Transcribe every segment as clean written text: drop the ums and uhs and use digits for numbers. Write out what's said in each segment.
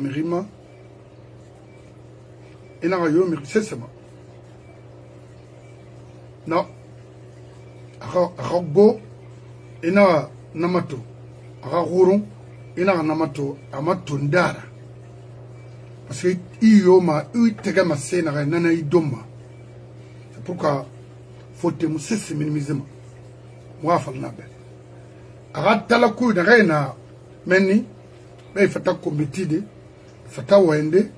mirima ina ga yo mi sesema non aka go ina namato aka gurun ina namato amato ndara parce que iyo ma tega ma sena ga nana idoma c'est pourquoi faut te musisi minimizema moi falna be aka talaku da reina meni be fata komitide fata wende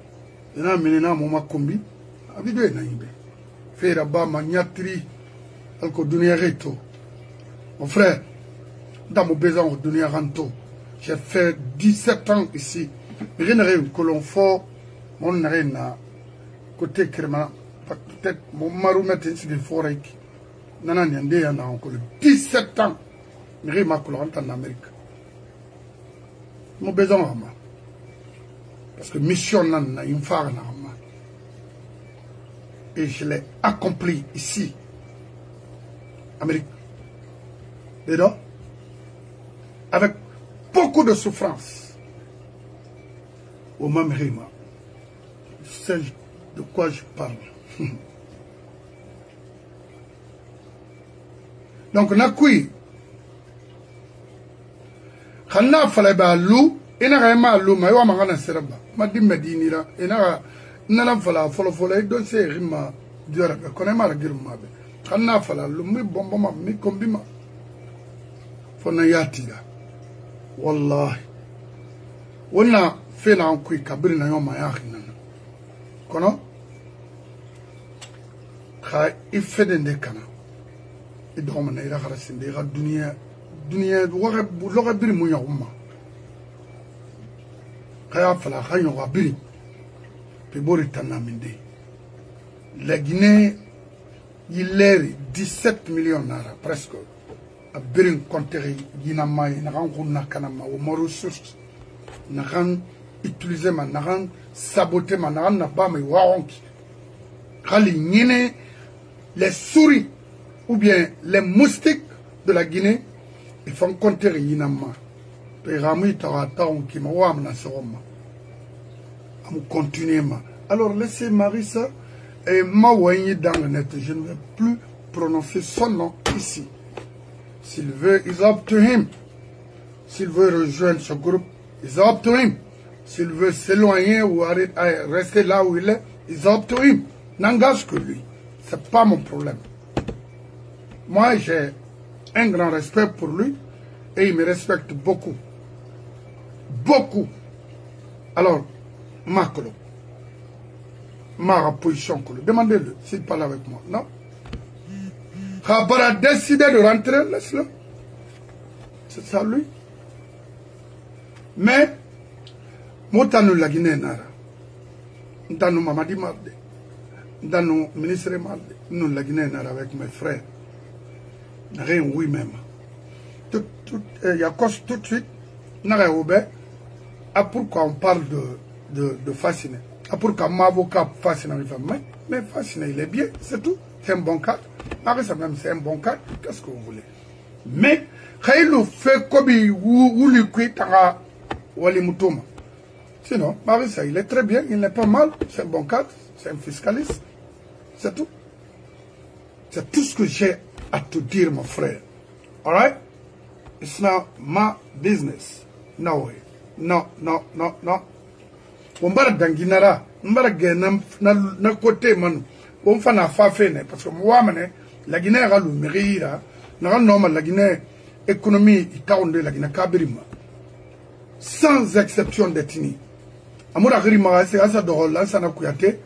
ina menena mo makombi abido na yimbe fera ba maniatri alko dunia reto mon frère dans mon besoin de dunia ranto j'ai fait 17 ans ici rien rien que l'on fait mon reine côté Kerma peut-être mon marou mettre ici des forêts nana nyande ya na encore 17 ans rien ma couleur en Amérique mon besoin ma parce que mission na une phare na ma et je l'ai accompli ici Amérique et donc avec beaucoup de souffrance au même rythme c'est de quoi je parle donc nakui khana fala ba lu ina ga ma lu ma yo ma ngana serba ma di medinira ina ga nana fala folo folo do se rima diora be kone ma la girma be khana fala lu mi bombo ma mi kombima fona yatira wallahi wana fena nkui kabiri na yo ma ya khina kono kha ifedende kana idoma na ira kharasinde ga dunia waga loga biri mu ya umma kaya fala khanyo ga biri pe bori tanaminde la Guinée il est 17 millions nara presque a birin compter gina mai na kan kunna kana ma o moro ressources na kan utiliser ma na kan saboter ma na kan na ba mai waonki khali nyine les souris ou bien les moustiques de la Guinée ils font compter gina ma pe ramu ta ki ma wa na soma am continuer ma alors laissez Marissa et Maouani dans le net. Je ne vais plus prononcer son nom ici. S'il veut, it's up to him. S'il veut rejoindre ce groupe, it's up to him. S'il veut s'éloigner ou rester là où il est, it's up to him. N'engage que lui. C'est pas mon problème. Moi, j'ai un grand respect pour lui et il me respecte beaucoup. Beaucoup. Alors, Makolo. Ma position, demandez-le s'il parle avec moi. Non. Khabara a décidé de rentrer, laisse-le. C'est ça lui. Mais, Motano la Guinée nara. Ndano Mamadi Marde. Ndano ministre Marde. Nous la Guinée nara avec mes frères. Rien oui même. Il y a cause tout de suite. Nara Obe. Ah, pourquoi on parle de fasciner? Ah, pourquoi mon avocat fascine mais fascine, il est bien, c'est tout. C'est un bon cadre. Marissa même, c'est un bon cadre. Qu'est-ce que vous voulez? Mais, quand il fait comme ou lui quitte à Wali Moutouma. Sinon, Marissa, il est très bien, il n'est pas mal. C'est un bon cadre, c'est un fiscaliste. C'est tout. C'est tout ce que j'ai à te dire, mon frère. Alright? It's not my business. No way. No, no, no, no. On va danginara, on va na côté manu, on fa na fa fene parce que moi mané la Guinée a lu merira, na normal la Guinée économie itaonde la Guinée kabirima. Sans exception d'ethnie. Amoura rima c'est asa de Hollande sana kuyate,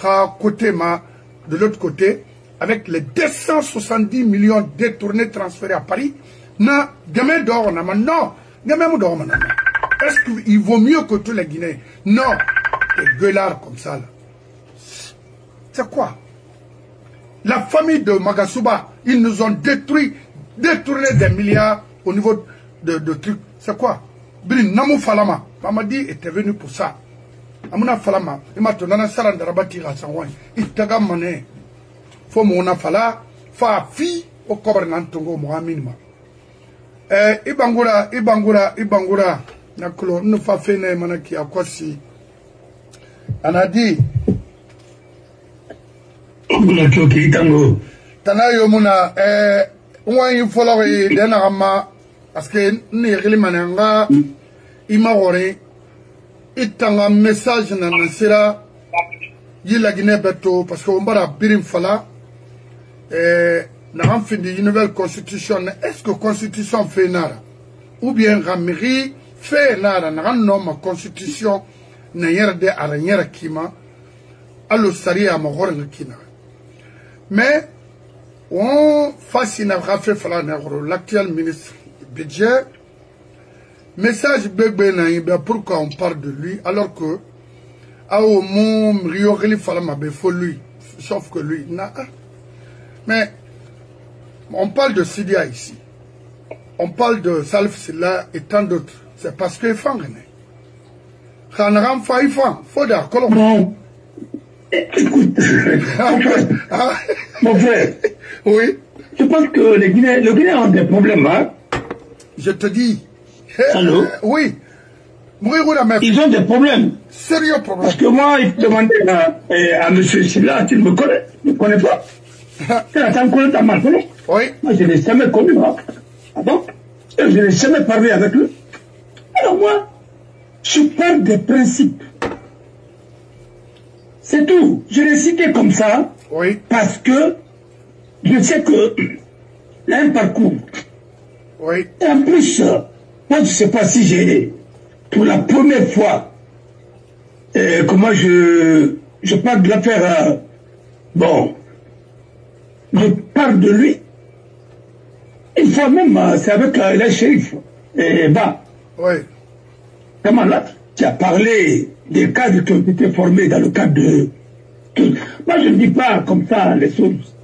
ha côté ma de l'autre côté avec les 270 millions détournés transférés à Paris, na gamin d'or na non, gamin d'or na. Est-ce qu'il vaut mieux que tous les Guinéens? Non. Des gueulards comme ça, là. C'est quoi? La famille de Magasuba, ils nous ont détourné des milliards au niveau de trucs. C'est quoi? Brin Namou Falama, Mamadi était venu pour ça. Amuna Falama, il m'a donné un saran de rabatir à Sanwan. Il t'a mané. Faut mon fala, fa fi au cobre nantongo mohaminma. Ibangura. Nakolo ne fa fene manaki akwasi On a dit. Tana yomuna il faut denarama parce que ni mananga imagore itanga message na nasira yila Guinée beto parce que on bara birim fala na fin de nouvelle constitution est-ce que constitution fait nara ou bien ramiri fait nara na nom constitution na yerde aranyera kima allo saria magore kina mais on fascine l'actuel ministre du budget. Message pourquoi on parle de lui alors que faut lui. Sauf que lui, mais on parle de Sidia ici. On parle de Salif Silla et tant d'autres. C'est parce que faut d'accord. Écoute, mon frère, oui. Je pense que le Guinéens ont des problèmes, hein. Je te dis. Allô? Oui. Ils ont des problèmes. Sérieux problème. Parce que moi, il demandait à M. Silla, tu ne me connais, ne connais pas. Tu as connu ta marque, non? Oui. Moi, je ne l'ai jamais connu, hein. Ah bon? Je n'ai jamais parlé avec lui. Alors moi, je parle des principes. C'est tout. Je l'ai cité comme ça, oui. Parce que je sais que il a un parcours. Oui. Et en plus, moi je ne sais pas si j'ai, pour la première fois, comment je parle de l'affaire, bon, je parle de lui. Une fois même, c'est avec le shérif, oui. Comment là, tu as parlé des cadres qui ont été formés dans le cadre de... Moi, je ne dis pas comme ça les choses.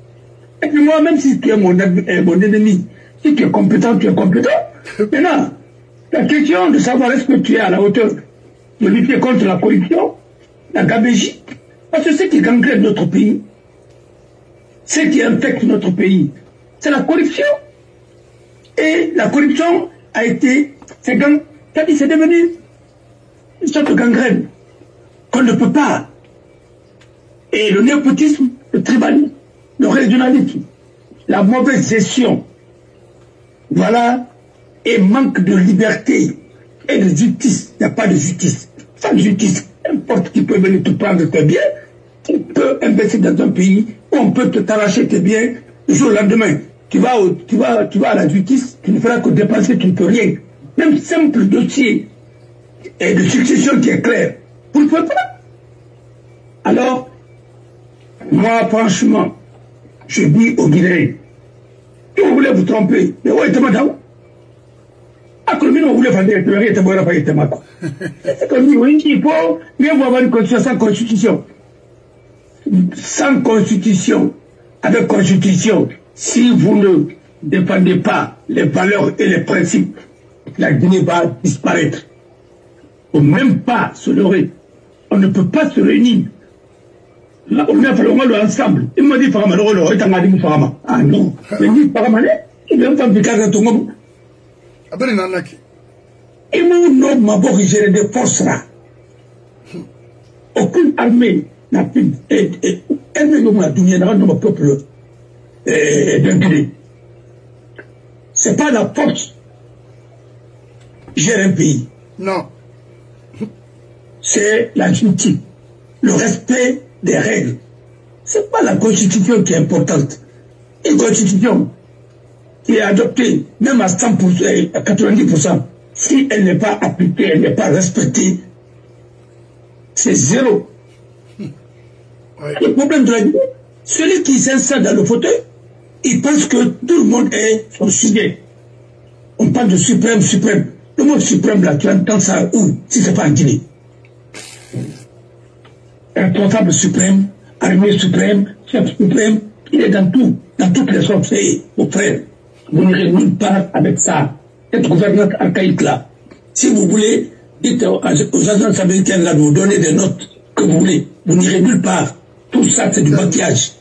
Et puis moi, même si tu es mon ennemi, si tu es compétent, tu es compétent. Maintenant, la question de savoir est-ce que tu es à la hauteur de lutter contre la corruption, la gabégie, parce que ce qui gangrène notre pays, ce qui infecte notre pays, c'est la corruption. Et la corruption a été... c'est devenu une sorte de gangrène qu'on ne peut pas. Et le népotisme, le tribalisme, le régionalisme, la mauvaise gestion, voilà, et manque de liberté et de justice. Il n'y a pas de justice. Sans justice, n'importe qui peut venir te prendre tes biens, tu peux investir dans un pays où on peut t'arracher tes biens le jour au lendemain. Tu vas à la justice, tu ne feras que dépenser, tu ne peux rien. Même simple dossier et de succession qui est clair. Vous ne pouvez pas. Alors, moi, franchement, je dis aux Guinéens, si vous voulez vous tromper, mais où est madame? À combien vous voulez faire des théories, c'est comme oui, il faut mieux avoir une constitution sans constitution. Sans constitution, avec constitution, si vous ne défendez pas les valeurs et les principes, la Guinée va disparaître. On ne peut même pas se leurrer. On ne peut pas se réunir. Là, on a fait le ensemble. Il m'a dit, ah non, il m'a dit, il vient pas piquer ton mot. Et nous, nous, ma gérer des forces là. Aucune armée n'a pu. Elle m'a donné dans peuple d'un Guinée. C'est pas la force gère un pays. Non. C'est la justice, le respect des règles. C'est pas la constitution qui est importante. Une constitution qui est adoptée, même à 100%, à 90%, si elle n'est pas appliquée, elle n'est pas respectée, c'est zéro. Ouais. Le problème de la Guinée, celui qui s'installe dans le fauteuil, il pense que tout le monde est son sujet. On parle de suprême. Le mot suprême, là, tu entends ça où? Si c'est pas en Guinée. Responsable suprême, armée suprême, chef suprême, il est dans tout, dans toutes les sortes. Mon frère, vous n'irez nulle part avec ça. Cette gouvernance archaïque là. Si vous voulez, dites aux agences américaines là de vous donner des notes que vous voulez. Vous n'irez nulle part. Tout ça, c'est du maquillage.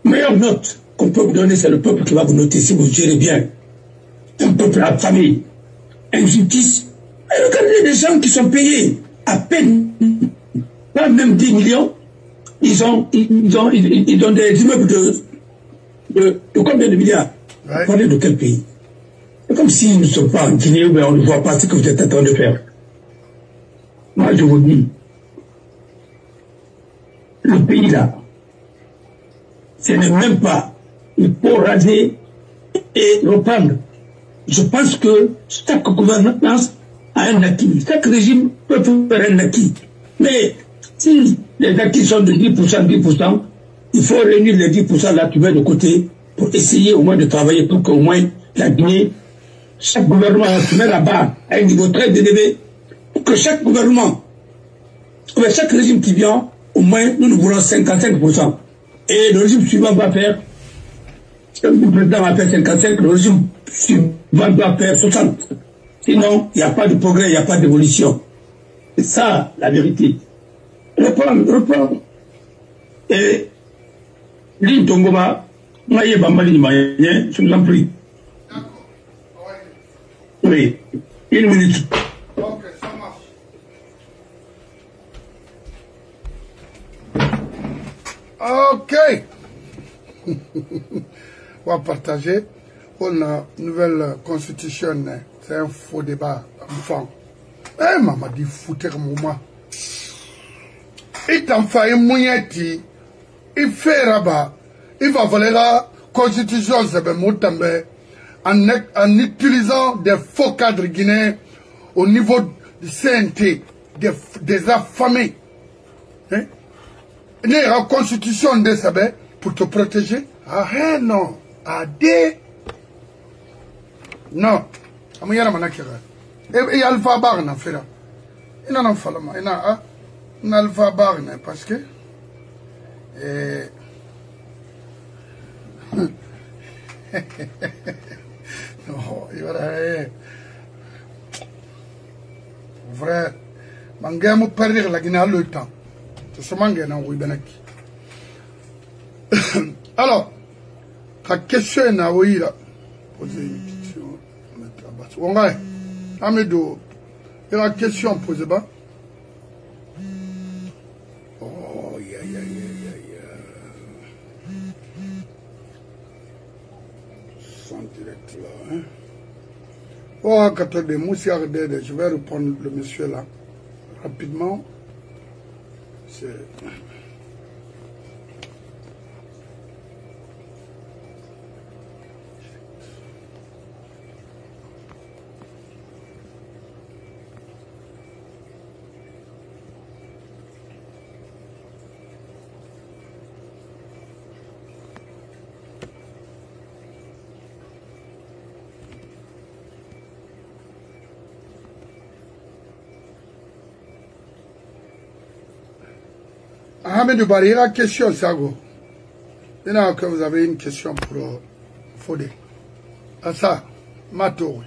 Meilleure note qu'on peut vous donner, c'est le peuple qui va vous noter si vous gérez bien. Un peuple à famille. Injustice. Regardez les gens qui sont payés à peine, pas même 10 millions, ils ont des immeubles de combien de milliards? Vous parlez de quel pays? C'est comme si nous ne sommes pas en Guinée, mais on ne voit pas ce que vous êtes en train de faire. Moi, je vous dis, le pays là, ce n'est même pas, il faut raser et reprendre. Je pense que chaque gouvernance a un acquis. Chaque régime peut faire un acquis. Mais si les acquis sont de 10%, il faut réunir les 10% là, tu mets de côté pour essayer au moins de travailler pour qu'au moins la Guinée, chaque gouvernement, tu mets là-bas à un niveau très élevé, pour que chaque gouvernement, chaque régime qui vient, au moins nous voulons 55%. Et le régime suivant va faire, le président va faire 55, le régime suivant doit faire 60. Sinon, il n'y a pas de progrès, il n'y a pas d'évolution. C'est ça, la vérité. Reprends. Et, Lin Tongoma, Maïe Bambali Maïe, je vous en prie. D'accord. Oui, 1 minute. Ok, ça marche. Ok. On va partager. On a une nouvelle constitution. C'est un faux débat. Enfant. Eh, maman dit foutez moi. Il t'en fait un mouilleti. Il fait rabat. Il va voler la constitution. En utilisant des faux cadres guinéens au niveau du CNT, des affamés. Hein? La constitution de Sabé pour te protéger. Ah non. Ah des. Non. Amuyana manakira. Et alpha bar na fera. Il n'en a pas le il a un alpha bar parce que. Non, il va vrai. Mangamo perdre la Guinée le temps. C'est ce mangana oui benaki. Alors, la question est là, oui, là. Poser une question. On va, Amédo, il y a une question posée bas. Oh, yeah. Sans direct là, hein. Oh, quand des moussières d'aide, je vais répondre le monsieur là. Rapidement. C'est. Ahmed Barira, question, Sago. Maintenant que vous avez une question pour Fodé. À ça, Mato.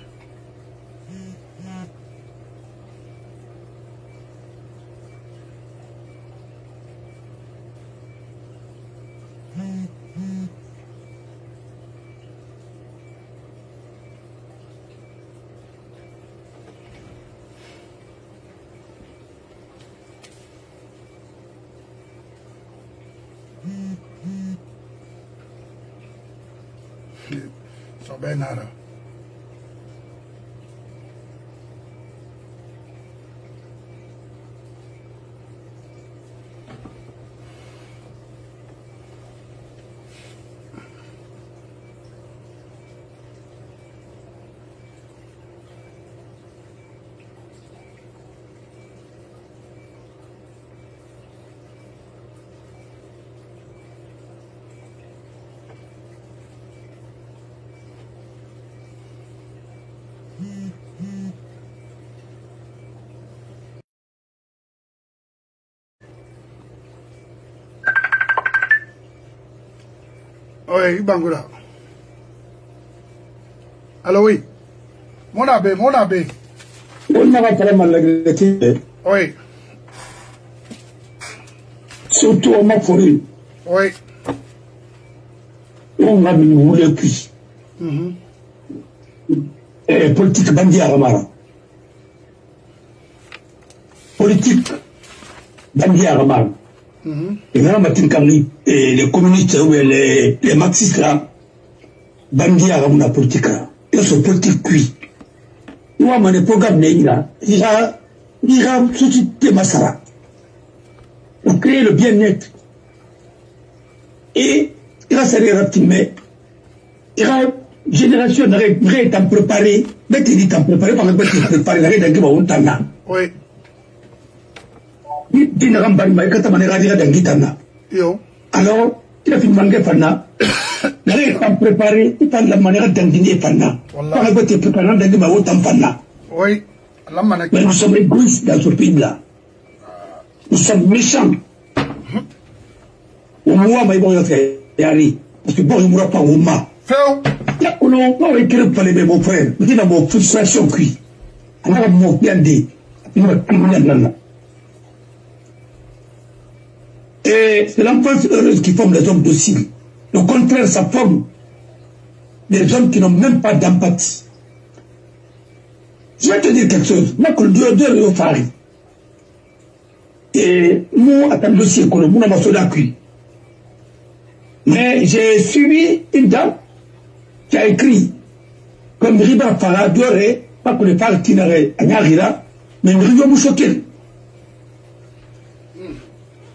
So Benara. Oui, Bangoula. Alors oui. Mon abbé. On n'a pas vraiment l'agréabilité. Oui. Surtout en Maforé. Oui. On a mis le cuit. Politique bandit à Ramara. politique, Bandi Aramal. Et là, les communistes ou les marxistes là, Bandi Aramal la politique là. Ils sont politique cuit. Moi, mon programme n'est là. Il y a société Massara. Pour créer le bien-être. Et il y a ces rapidement. Il y a une génération qui est préparée. Mais tu dis préparée par exemple, tu es préparé. La règle de Tana. Oui. Tu n'as pas alors, il a fait une mangue Fana. La règle est préparée. Tu as la manière d'ingénier Fana. Par exemple, tu es préparé dans Fana. Oui. Mais nous sommes égoïstes dans ce pays-là. Nous sommes méchants. Au moins, il va y aller. Parce que bon, il ne mourra pas au moins. On va écrire par les mon frère. Je dis dans mon frustration cuit. On va m'en bien dire. Et c'est l'enfance heureuse qui forme les hommes dociles. Au contraire, ça forme des hommes qui n'ont même pas d'empathie. Je vais te dire quelque chose. Moi, que le Dieu est au Fari. Et moi, attends, dossier, que le monde m'a sauvé cuit. Mais j'ai suivi une dame qui a écrit comme Riba Fara Doré, pas que le Fari Tinare à Nyarira, mais Riba Mouchokel.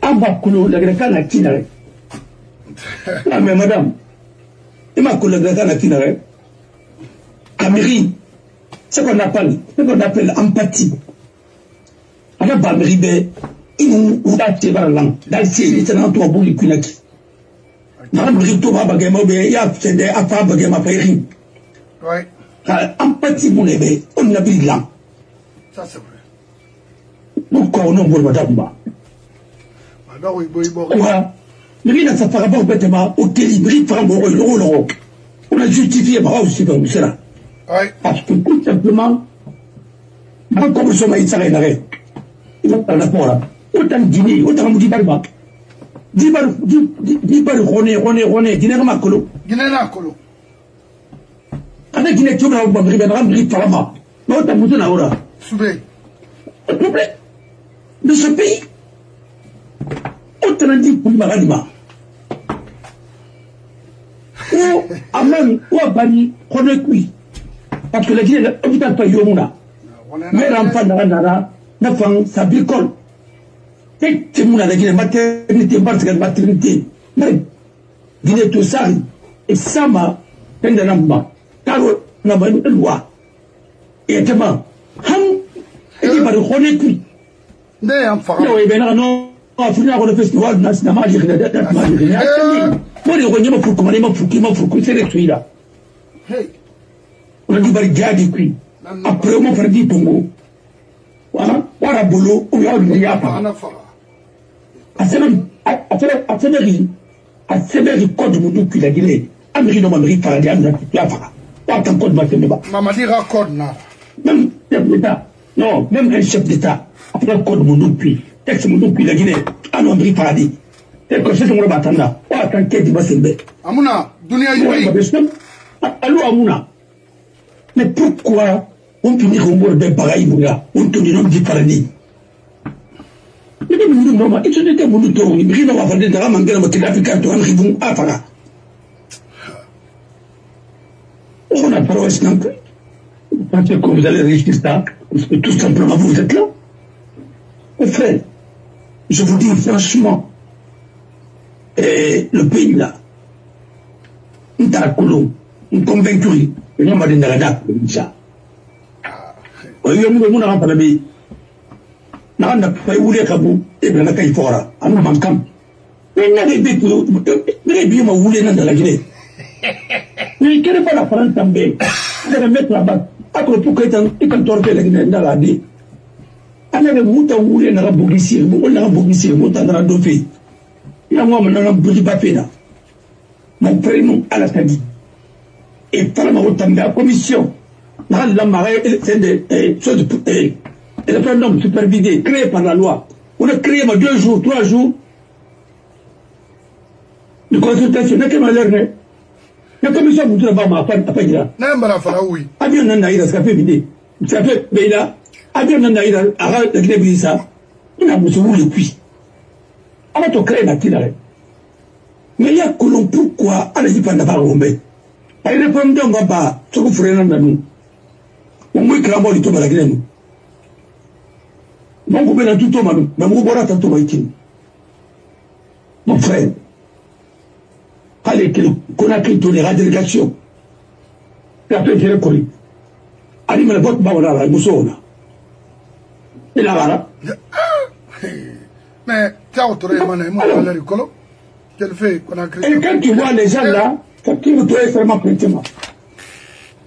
Ambakulu, la Greka n'a Tinare. Ah, mais madame, il m'a collé la Greka n'a Tinare. Amiri, ce qu'on appelle empathie. On a Bamribe, il nous a tiré par l'an. Dans le ciel, il s'est rendu au bout du Kunaki. Madame Rito va bagama, il y a fait à part bagama payri. Oui. Empathie, mon ébé, on a vu l'an. Ça, c'est vrai. Pourquoi on a voulu madame ba? Madame, oui, oui, bon. Mais il a sa parabole bêtement, au Télibri, Frambo, l'euro. On a justifié, bah, aussi, comme cela. Parce que tout simplement, quand comme ça, il s'arrête d'arrêt. Il va par rapport là. Autant de dîner, autant de dibarba. Dibar, René, dîner à Macolo. Dîner à Macolo. Avec dîner, tu vas au Ribéry, Parama. Mais autant de moutons à Ora. Soubé. Le problème de ce pays, autant de dit pour Maradima. Ou à même, ou à Bani, René Kui. Parce que la Guinée est un peu yomuna. Mais l'enfant n'a pas sa bricole. Et c'est mon la Guinée, maternité, maternité. Mais, Guinée tout ça, et ça m'a, un de l'amba. Car on a une loi. Et tellement, et il va le connaître. Non, et bien non, on finit le festival national, il y a moi, les Ronyama pour commander ma pour c'est les là. On a dit Barigadi qui après on m'a dit Tongo. Voilà, voilà bolo, on a dit Yapa. À Séveri code Moudou qui l'a dit. Amérique non Amérique Paradis, Yapa. Pas tant code Matémeba. Maman dit raccord là. Même chef d'État. Non, même un chef d'État. Après le code Moudou puis, texte Moudou puis la Guinée. Ah non, Amérique Paradis. Et que c'est mon batanda. Pas tant qu'elle dit Bassembe. Amuna, Dunia Youi. Allô Amuna. Mais pourquoi on finit au bord d'un pareil, on tourne dans le paradis? Mais nous, non, ils sont des moutons, ils brillent dans la vallée de la Mangala, mais l'Africain, tu as un ribon à Fara. On a parlé de ça. Pensez que vous allez réussir ça, parce que tout simplement vous êtes là. Mes frères, je vous dis franchement, le pays là, on t'a colon, on convaincu. Il m'a dit ça. Il y a un monde à parler. N'a pas eu les cabous et bien la caille fora. À nous manquons. Mais bien m'a voulu dans la Guinée. Mais il n'est pas la France també. Il va mettre là-bas. À propos que quand torpé la Guinée dans la vie. On a le mouton à voulu dans la bougissier. On a un bougissier, mouton dans la dauphin. Il y a moi maintenant un bougi papé. Mon prénom à la Tadi. Et par la commission, la marée, c'est des choses, et le référendum supervisé, créé par la loi. On a créé 2 jours, 3 jours de consultation. N'a qu'à malheur, la commission vous dit là-bas, ma femme, à Païla. Oui. Abion Nanaïra, ça fait vider. Ça fait Béla. Abion Nanaïra, arrête de l'église, ça. Il a besoin de lui. On va te créer la tille. Mais il y a que l'on pourquoi elle dit pas d'avoir rombé. Elle répond donc à bas, ce que vous ferez dans nous. On m'a écrit à moi, il tombe à la graine. Donc, vous venez tout au monde, mais vous boirez tout au monde. Mon frère, allez, qu'on a créé la délégation. Et après, je l'ai connu. Allez, mais le vote, bah, on a la mousson. Et là, voilà. Mais, tu as autoré, moi, la rigolo. Quel fait qu'on a créé. Et quand tu vois les gens là, tu me dois extrêmement prêtement.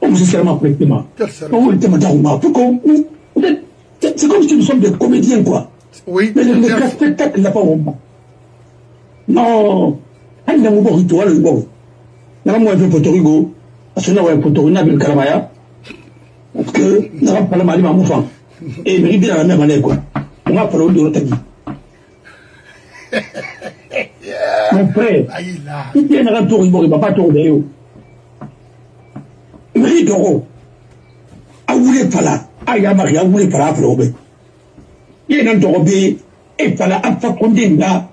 On vous extrêmement prêtement. On vous le demande. C'est comme si nous sommes des comédiens, quoi. Oui. Mais le spectacle n'a pas honte. Non. Il y a un rituel, il y a un Porto Rico. Parce que nous avons un Porto Rico, nous avons un parce que nous avons pas le mal à mon et il me dit à la même année, quoi. On va parler de l'autre. Mon frère, il y a un retour, il ne va pas tourner. Il me dit d'euros. Ah, vous voulez pas là. Ah, il y a Marie, vous voulez pas là, après, il y a un dorobé, et pas là, à pas qu'on dit là.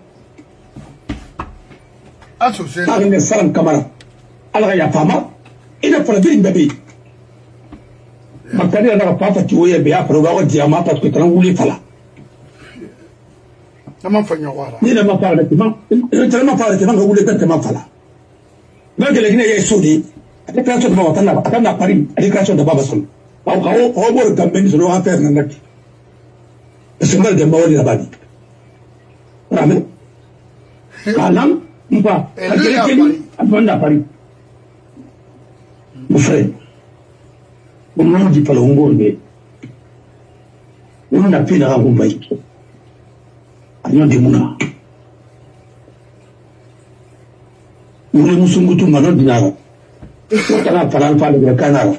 Associé. Par une salle camarade. Alors, il y a pas mal. Il n'a pas la vie, bébé. Ma carrière n'a pas fait tuer, mais après, on va dire, parce que tu n'as voulu pas là. Il n'a pas parlé de moi. Il n'a pas parlé de moi, vous voulez pas de moi, là. Même que les Guinéens aient soudé, la déclaration de Babatana, à Paris, la déclaration de Babasson. Au revoir, Gambeni, je dois faire un acte. C'est mal de Maori là-bas. Amen. Alam, ou pas. À Paris. Mon frère, on ne dit pas le Hongo, mais on a pu la rencontrer. Año de Muna. Nous ne sommes pas tous malades dinara. Quand on a parlé de Canara,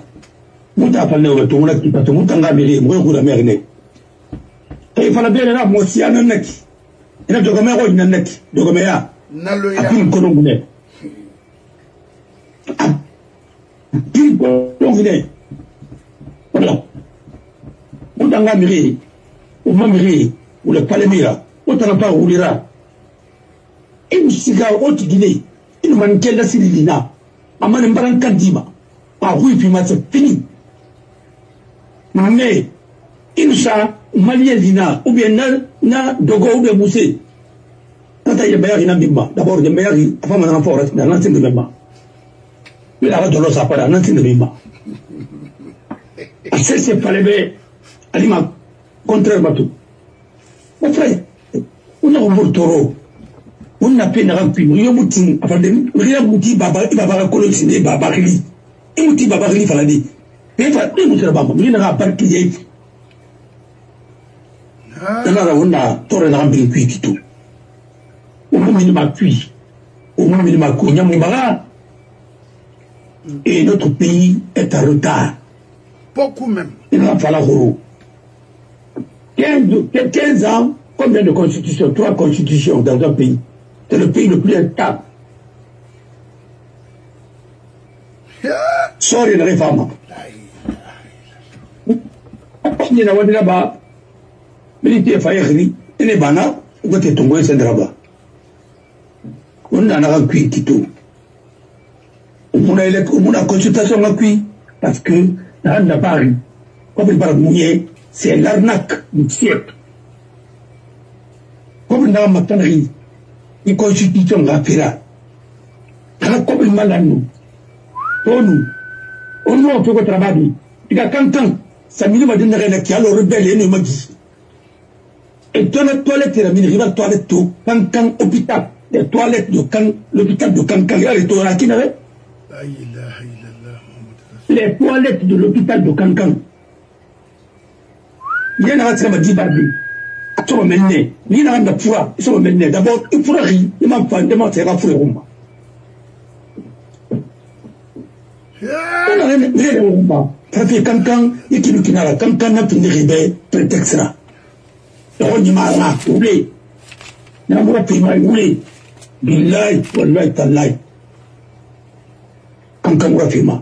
nous avons parlé de tout le monde qui passe tout le temps à Miri, moi je la mère. Et il fallait bien là, moi si un net. Il a de caméra, il a net. De caméra. Naloya. Une colonne. Une colonne. Voilà. On dans la Miri, ou Mamiri, ou le Palemira. On n'a pas roulé là. Et nous sommes au Guinée. Et nous manquons la Silina. À Manambaran Kandima. À Rui Pima, c'est fini. Mais, il sa Malien Lina, ou bien na Dogo ou bien Moussé. Quand il y a Bayari Nambima, d'abord, il y a Bayari, avant mon enfant, dans l'ancien de Mema. Mais là, de l'eau, ça part dans l'ancien de Mema. C'est pas les bébés, aliment, contrairement à tout. Mon frère, on a un taureau. On a peine à remplir. Il y a un boutin. Il y a un boutin. Baba collectionné. Baba Rili. Et boutin Baba Rili Faladi. Et il y a un boutin. Il y a un boutin. Il y a un taureau rempli de tout. Au moment où il m'a cuit. Au moment où il m'a cuit. Et notre pays est en retard. Beaucoup même. Il n'a pas la roue. 15 ans. Combien de constitutions? 3 constitutions dans un pays. C'est le pays le plus instable. Sorry, la réforme. Il y a un là-bas. Militaire Fayekri. Il est banal. Il est tombé c'est là-bas. On a un cuit qui tout. On a une consultation à cuit. Parce que, dans la Paris, comme il parle mouillé, c'est l'arnaque du siècle. Comme dans ma tannerie, une constitution rapide. Comme il m'a dit, on a fait travail. Il y a 40 ans, ça m'a dit qu'il y a le rebelle et le magi. Et dans la toilette, il y a une toilette tout, Cancan, hôpital, les toilettes de Cancan, l'hôpital de Cancan, il y a les toilettes qui n'avaient. Les toilettes de l'hôpital de Cancan. Il y en a un qui m'a dit, ils sont menés. Ils sont menés. D'abord, il faut rire. Il m'a fait demander à faire rumba. On a les rumba. Parce que Cancan, il y a qui n'a pas Cancan n'a plus de ribé, prétexte là. On y m'a là, oublié. Il n'a pas pu m'oublier. Billahi, wallahi, tallahi. Cancan m'a fait mal.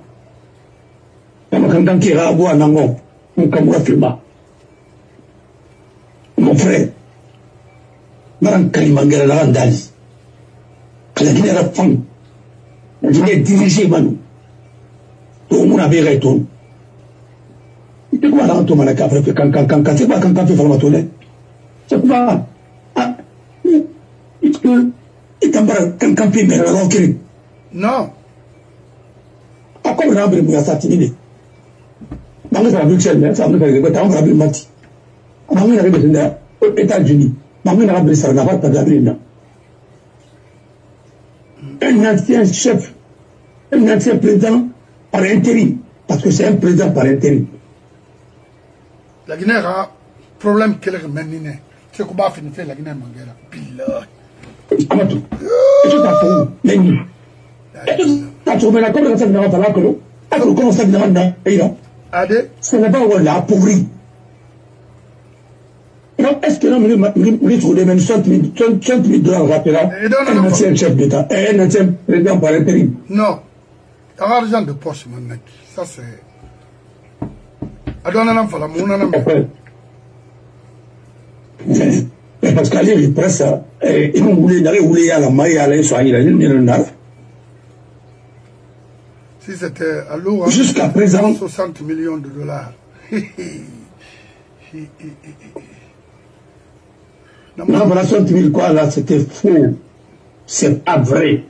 Cancan qui a à boire, non, Cancan m'a fait mal. Mon frère, Maran Kalimangera Randali. La Guinée a fond. La Guinée est dirigée, Manu. Tout le monde a bien tout. C'est quoi là, Thomas, quand c'est quoi quand fait formatonné? C'est quoi? Ah, est-ce que. Et quand fait mais le non. Ah, comme on a appris à s'attirer. Dans le Bruxelles, mais ça me fait que t'as appris Mati. On a appris aux États-Unis. On a appris ça, on n'a pas appris là. Un ancien chef, un ancien président par intérim, parce que c'est un président par intérim. La Guinée a problème qu'elle est menée. C'est qu'on va finir la Guinée Mangera. Pila. Amatou. Et tout à fait. Mais t'as trouvé la comme ça ne va pas là que l'eau. Alors comment ça vient là? Et là. Adé. Ce n'est pas où on l'a appauvri. Non, est-ce que là, nous trouvons même 60 000 dollars rappelera un ancien chef d'État et un ancien président par intérim? Non. Argent de poche, mon mec. Ça, c'est. Adonanam Fala, mon anam. Parce qu'à l'île, presse, ils vont rouler à la maille, à l'insoyer, à l'île, si c'était à l'eau, jusqu'à présent, 60 millions de dollars. Non, voilà, 60 000 quoi, là, c'était faux. C'est pas vrai.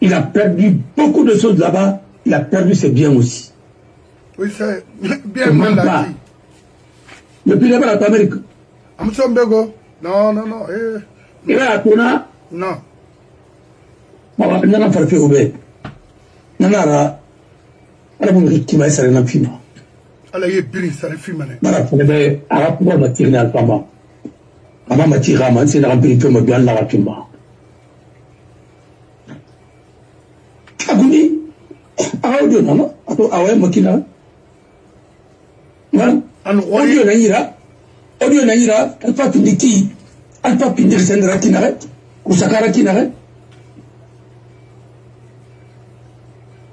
Il a perdu beaucoup de choses là-bas. Il a perdu ses biens aussi. Oui, c'est bien mal là. Depuis là-bas, l'Amérique. Amtsambego. Non. Il va à Tona. Non. Bon, il n'a pas fait oubé. Nanara. Elle a mon rythme, elle s'est fima. Elle a eu pris, ça a fima. Nara, elle a pu m'attirer à Alpama. Ama m'attirer, man, c'est la remplie, me bien la rapima. Aguni. Audio, non? Awe, Makina. Audio Naira, Alpha Pindiki, Alpha Pindir Sendra Kinare, Kusakara Kinare.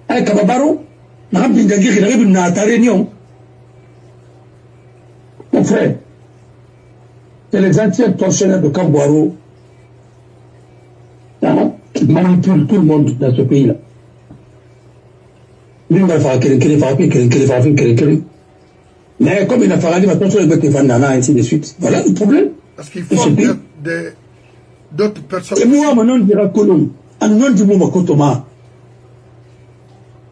Ay Kababaro, Nabindagi, Rebina, Réunion. Mon frère, c'est les anciens tortionnaires de Camboiro qui manipulent tout le monde dans ce pays-là. Mais comme il n'a pas dit, attention, il va te faire ainsi de suite. Voilà le problème. Parce qu'il faut d'autres personnes. Et moi, maintenant, je dirais que non. En nom du moment Kotoma,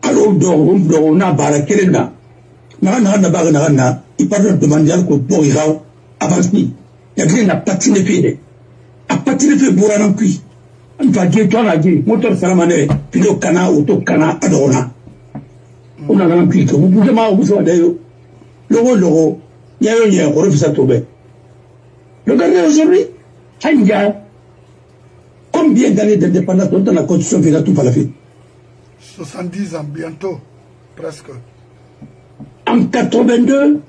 alors, on a Barakelena. Il parle de mondial que pour Ira avance. Il y a rien à patiner fait. À patiner fait pour un cuit. On va dire, toi, la vie, moteur salamane, puis le cana, auto cana, adorna. On a un cuit. Vous pouvez m'avoir d'ailleurs. L'euro, il y a un refus à tomber. Regardez aujourd'hui, combien d'années d'indépendance dans la constitution qui a tout par la fille? 70 ans bientôt, presque. En 82,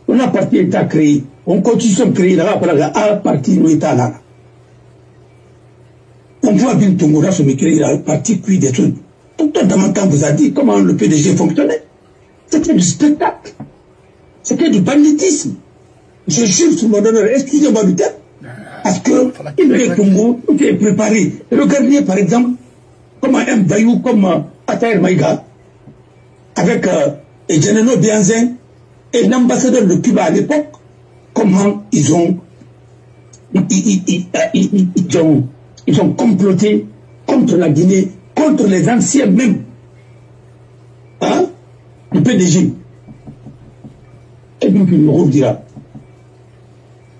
on a parti État créé. On constitution créée là, à partir de l'État là. On voit bien Tongora se mettre là, parti cuit des trucs. Tout le temps, vous a dit comment le PDG fonctionnait. C'était du spectacle. C'était du banditisme. Je jure sur mon honneur, excusez-moi du terme, parce que il est Congo, tout est préparé. Regardez par exemple, comment un Bayou comme Ataïr Maïga, avec Geneno Bianzin et l'ambassadeur de Cuba à l'époque, comment ils ont comploté contre la Guinée, contre les anciens même, hein, du PDG. Et donc, il me dira.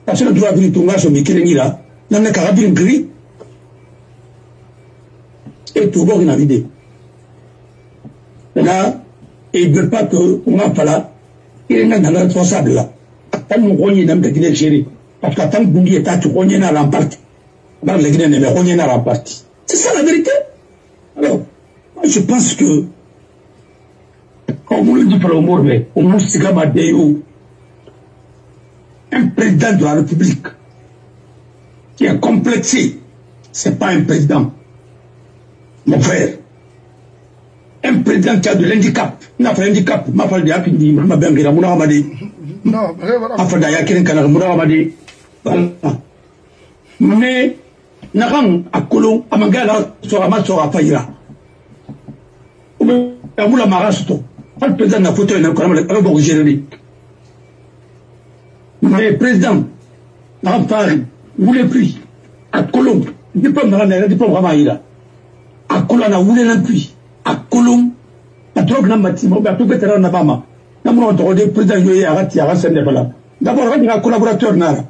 Parce que le droit de l'Itonga, je me dis là, dans le carabine gris, et tout le monde a vidé. Là, il ne veut pas qu'on a pas là, il est dans le responsable là. Tant que on est dans le Guinée chérie, parce que tant que Boundi est à tout, on est dans l'emparti. Dans le Guinée, on est dans l'emparti. C'est ça la vérité. Alors, moi, je pense que, comme on le dit par le mot, au moins, c'est comme un président de la République qui est complexé, ce n'est pas un président, mon frère. Un président qui a de l'handicap, n'a pas d'handicap, ma femme de Yakindi, ma bien, Mouna Ramadi. Non, ma femme de Yakin Kana, Mouna Ramadi. Voilà. Mais, Naram, à Colomb, à Mangala, sur Amas, sur Afaïra. Ou bien, à Moula Marasto. Pas le président de la photo, il y a un bon général. Mais, président, Naram Fari, vous voulez plus. À Colomb, diplôme Naram, diplôme Ramaïra. À Colomb, on a voulu non plus. À Colomb, à Trog Namati, à tout vétéran Nabama. Nous avons demandé au président Yoye Arati, Arassan Nebala. D'abord, on a un collaborateur Nara.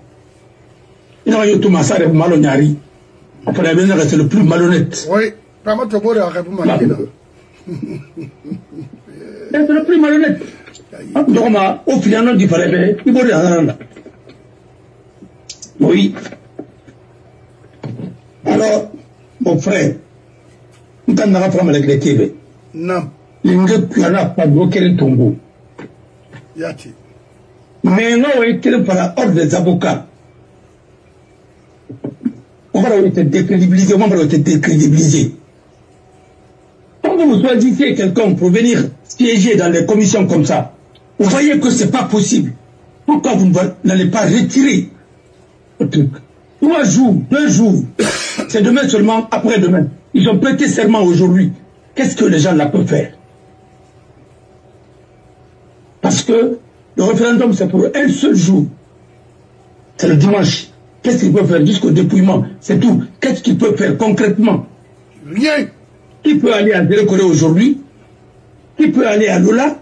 Il a eu tout Massar et Malonari. Après, c'est le plus malhonnête. Oui, vraiment, tu vois, c'est le plus malhonnête. Donc, au final, il fallait il faut dire. Oui. Alors, mon frère, nous t'en avons fait avec les TV. Non. Il n'y a pas bloqué le tombeau. Yati. Mais non, on était par l'ordre des avocats. On va être décrédibilisé, on va être décrédibilisé. Quand vous choisissez quelqu'un pour venir siéger dans des commissions comme ça, vous voyez que ce n'est pas possible. Pourquoi vous n'allez pas retirer le truc? 3 jours, 2 jours, c'est demain seulement, après-demain. Ils ont prêté serment aujourd'hui. Qu'est-ce que les gens là peuvent faire? Parce que le référendum, c'est pour un seul jour. C'est le dimanche. Qu'est-ce qu'il peut faire jusqu'au dépouillement? C'est tout. Qu'est-ce qu'il peut faire concrètement? Rien. Qui peut aller à Délécoré aujourd'hui? Qui peut aller à Lola?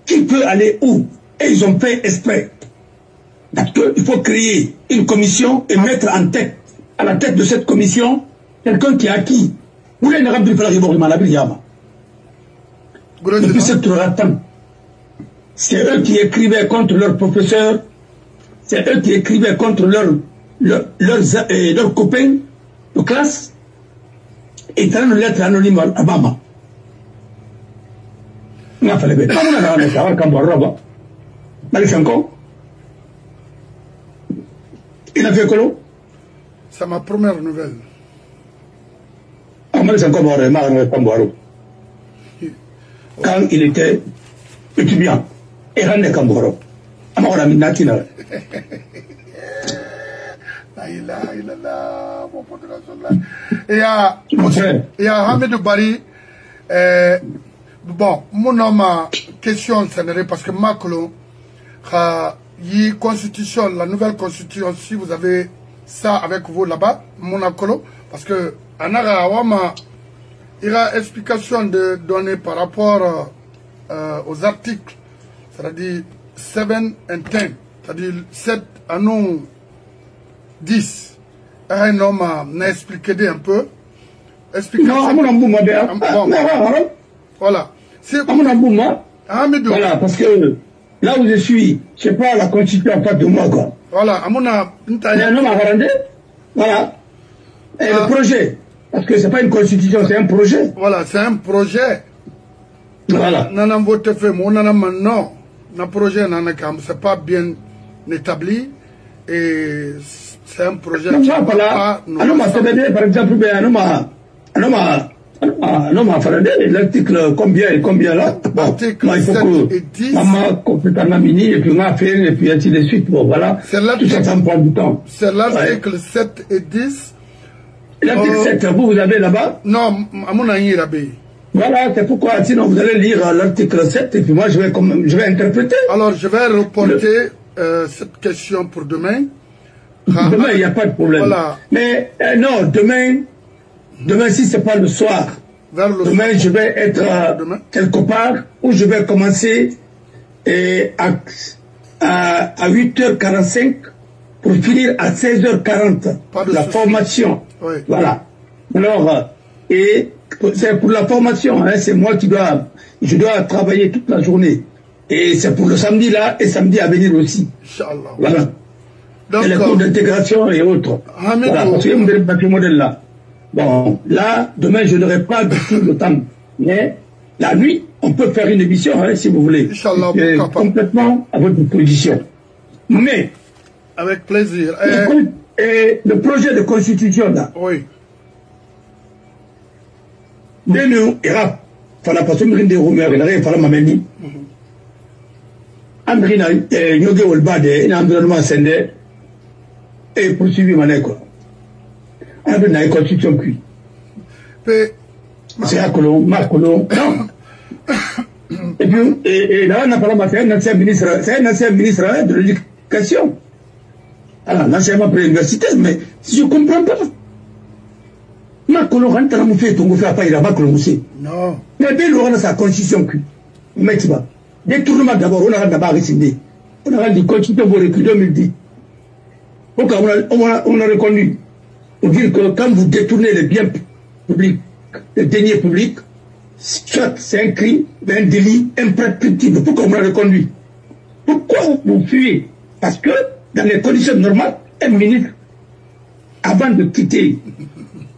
Qui peut aller où? Et ils ont fait exprès. Parce qu'il faut créer une commission et mettre en tête, à la tête de cette commission, quelqu'un qui est acquis. Vous voulez une remplir la Riborima, la Briama. Depuis cette temps, c'est eux qui écrivaient contre leurs professeurs, c'est eux qui écrivaient contre leurs copains de classe, et dans une lettre anonyme à Bama. Il a fallu bien. Il a fait quoi? C'est ma première nouvelle. Quand il était étudiant, et Rane Kamboro, Amora Minatina. Et il y a Hamidou Bari. Bon, mon nom question, ce n'est pas parce que Macron a une constitution, la nouvelle constitution, si vous avez ça avec vous là-bas, mon acolo, parce que Anara Awama, il y a explication de donner par rapport aux articles, c'est-à-dire 7 et 10, c'est-à-dire 7 à non 10. Un homme m'a expliqué un peu. Non, voilà. Voilà, parce que là où je suis, je sais pas la constitution en face de moi, quoi. Voilà, il y a un homme à Varandé. Voilà. Et le projet, parce que c'est pas une constitution, c'est un projet. Voilà, c'est un projet. Voilà. Nana vote fait, mon nana non. Le projet c'est pas bien établi et c'est un projet qui va pas. Un homme a fait, par exemple, un homme a fait l'article combien et combien là. L'article 7 et 10. Maman complète un amini et puis on a fait et puis ainsi de suite. Bon, voilà. Tout ça, ça me prend du temps. C'est l'article 7 et 10. L'article 7, vous avez là-bas? Non, à mon avis, là-bas. Voilà, c'est pourquoi, sinon vous allez lire l'article 7 et puis moi je vais interpréter. Alors je vais reporter cette question pour demain. Demain, il n'y a pas de problème. Voilà. Mais non, demain si ce n'est pas le soir, demain je vais être quelque part où je vais commencer à 8h45 pour finir à 16h40 la formation. Oui. Voilà. Alors, et c'est pour la formation, hein, c'est moi qui je dois travailler toute la journée. Et c'est pour le samedi là et samedi à venir aussi. Inch'Allah. Voilà. Et les cours d'intégration et autres. Voilà, parce qu'il y a un papier modèle là. Bon, là, demain, je n'aurai pas du tout le temps. Mais la nuit, on peut faire une émission, hein, si vous voulez. Inch'Allah, complètement à votre position. Mais, avec plaisir. Et le projet de constitution là. Oui. Dès nous, Iraq, fala paso mi rinde rumeur, il n'arrive pas à m'amener. Andrina, Nyoge Olbade, un environnement sende. et poursuivi ma quoi. On a une constitution qui. C'est un colon, ma colon. Non. Et puis, et là, on a parlé c'est un ancien ministre de l'éducation. Alors, l'ancien pré-universitaire, mais je ne comprends pas. Ma colon rentre dans mon fait, on fait pas, il a ma colon aussi. Non. Mais bien, on a sa constitution qui. Mais tu vois, détournement d'abord, on a d'abord rescindé. On a dit constitution pour depuis 2010. Donc, on a reconnu. Pour dire que quand vous détournez les biens publics, les deniers publics, soit c'est un crime, un délit imprescriptible. Pourquoi on l'a reconduit? Pourquoi vous fuyez? Parce que, dans les conditions normales, un ministre, avant de quitter,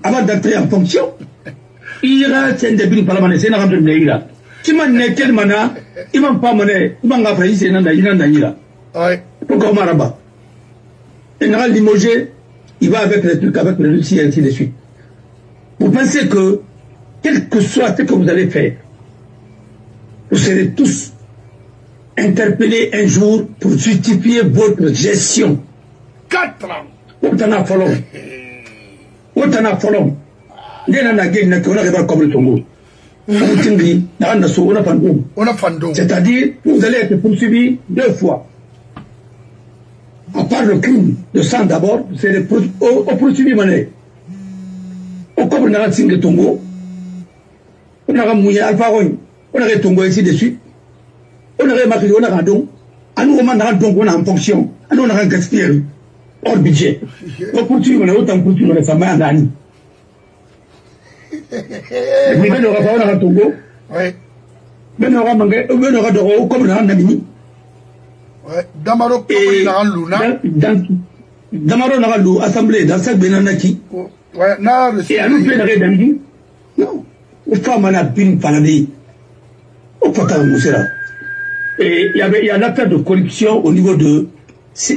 avant d'entrer en fonction, il ira, c'est un début parlementaire, c'est un rendu de l'Ira. Si on n'est quel mana, il ne va pas mener, il va pas faire, c'est un d'Ira. Pourquoi on m'a rabat? Il va limogé, il va avec les trucs, avec les Russes, et ainsi de suite. Vous pensez que, quel que soit ce que vous allez faire, vous serez tous interpellés un jour pour justifier votre gestion. 4 ans. Autant à Folon. Autant à Folon. On a comme le Tongo. On a Fandon. C'est-à-dire, vous allez être poursuivi 2 fois. À part le crime de sang d'abord, c'est au poursuivi mané. Au comme on a Singe Tongo, on a Mouya Alpha Roy, on a Tongo ainsi de suite. On a remarqué, on a Radon, à nous, on a donc on a en fonction, à nous, on a un gaspillage, hors budget. Au poursuivi, on a autant poursuivi, on a sa main à l'année. Et puis, on aura Tongo, on aura Doro, comme on a Namini. Damaro, Damaro n'a pas assemblée dans chaque Benanaki. Et à nous, on a Damini. Non, aux femmes, on a une paladie. Au Pata Moussera. Et il y a l'affaire de corruption au niveau de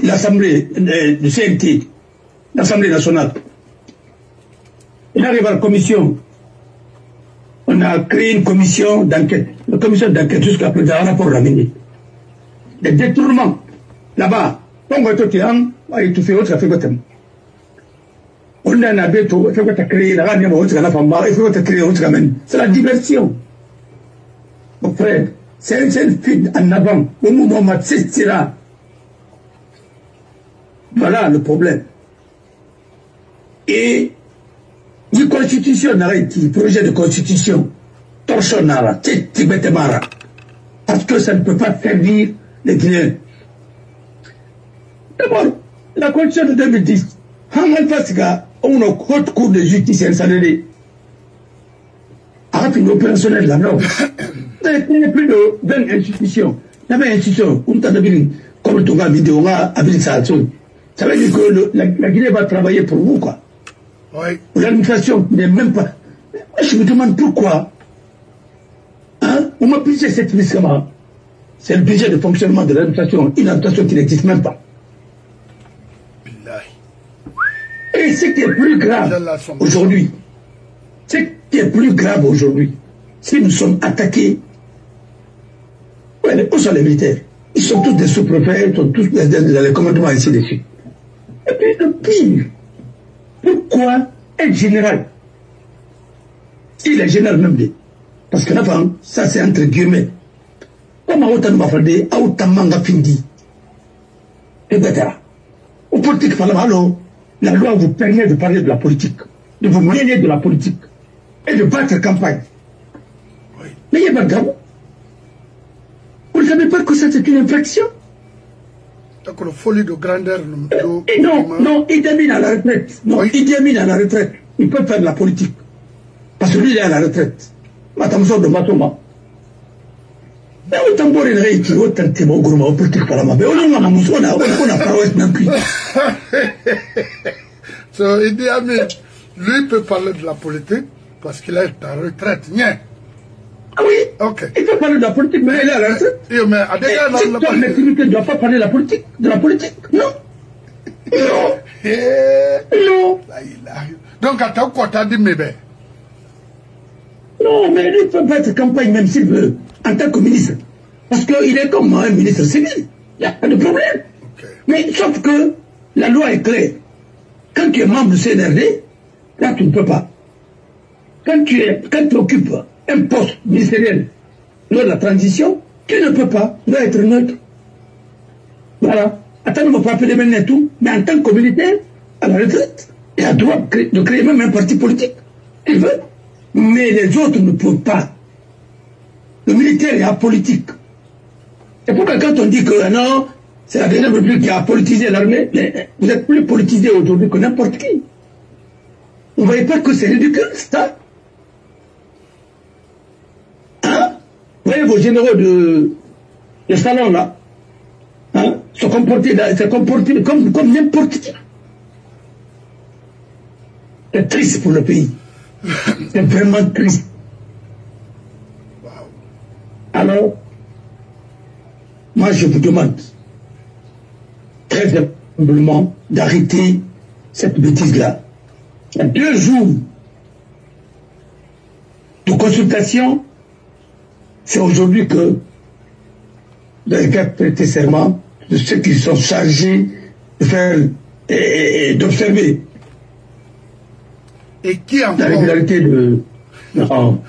l'Assemblée, du CNT, l'Assemblée nationale. Il arrive à la commission. On a créé une commission d'enquête. La commission d'enquête jusqu'à présent, un rapport ramené. Les détournements, là-bas, on va tout faire, tout fait autre, fait quoi. On a un abeto, fait quoi créer, la rame, on va faire, fait quoi créer autre, c'est la diversion. Mon frère, c'est un film en avant, au moment où c'est là. Voilà le problème. Et, une constitution, le projet de constitution, torchonnara, tibétemara, parce que ça ne peut pas servir les Guinéens. D'abord, la constitution de 2010, Hangal Fasika, on a haute cour de justice installée. Avec une opérationnelle là-bas. Il y a plus de 20 institutions. Il y avait une institution, comme le Tonga vidéo, ça veut dire que la Guinée va travailler pour vous, quoi. Oui. L'administration n'est même pas. Je me demande pourquoi. Hein? On m'a pris cette médicament. C'est le budget de fonctionnement de l'administration, une administration qui n'existe même pas. Et ce qui est plus grave aujourd'hui, si nous sommes attaqués, où sont les militaires? Ils sont tous des sous-préfets, ils sont tous des commandements ainsi de suite. Et puis le pire, pourquoi un général? Il est général même dit. Parce que là, ça c'est entre guillemets. Comment autant m'a fait autant manga findi. Et bien, au politique, la loi vous permet de parler de la politique, de vous mêler de la politique et de battre campagne. Oui. Mais il n'y a pas de grave. Vous ne savez pas que ça c'est une infraction? Donc la folie de grandeur. Non, il termine à la retraite. Non, oui. Il termine à la retraite. Il peut faire de la politique. Parce que lui, il est à la retraite. Matamso de Matoma. Mais autant pour une réalité, autant de mon groupe politique par la main. Mais on a pas non plus. So, Idi Amin, lui peut parler de la politique parce qu'il est à la retraite. Ah oui, ok. Il peut parler de la politique, mais il est à la retraite. Mais l'activité ne doit pas parler de la politique. Non. Non. Donc, à ta quoi t'as dit, mais ben. Non, mais il peut faire campagne même s'il veut, en tant que ministre. Parce qu'il est comme un ministre civil. Il n'y a pas de problème. Okay. Mais sauf que la loi est claire. quand tu es membre du CNRD, là, tu ne peux pas. Quand tu occupes un poste ministériel lors de la transition, tu ne peux pas. Tu dois être neutre. Voilà. Attends, on ne va pas appeler maintenant tout, mais en tant que militaire, à la retraite, il a le droit de créer même un parti politique. Il veut. Mais les autres ne peuvent pas. Le militaire est apolitique. C'est pourquoi quand on dit que non, c'est la Deuxième République qui a politisé l'armée, vous êtes plus politisé aujourd'hui que n'importe qui. Vous ne voyez pas que c'est ridicule, ça? Hein? Vous voyez vos généraux de salon là, hein, se comporter comme n'importe qui. C'est triste pour le pays. C'est vraiment triste. Alors, moi je vous demande très humblement d'arrêter cette bêtise-là. Il y a 2 jours de consultation, c'est aujourd'hui que vous avez qu'à prêter serment de ceux qui sont chargés de faire et d'observer et qui encore la régularité de... Non.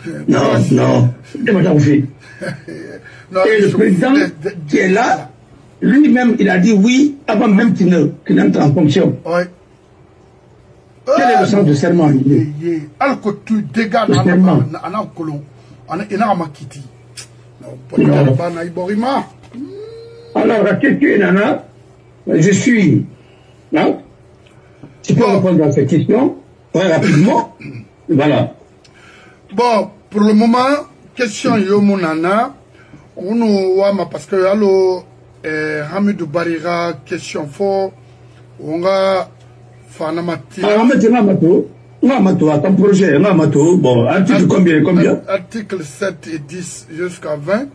Et le président qui est là, lui-même, il a dit oui avant même qu'il n'entre en fonction. Oui. Quel est le sens de serment? Alors que tu dégages un colon, alors, à quelqu'un, je suis... Hein? Tu peux répondre à cette question très rapidement. Voilà. Bon, pour le moment, question Yomunana, parce que allo Hamidou Barira, question fort, on va Fanamati. Ton projet, bon, article combien? Article 7 et 10 jusqu'à 20.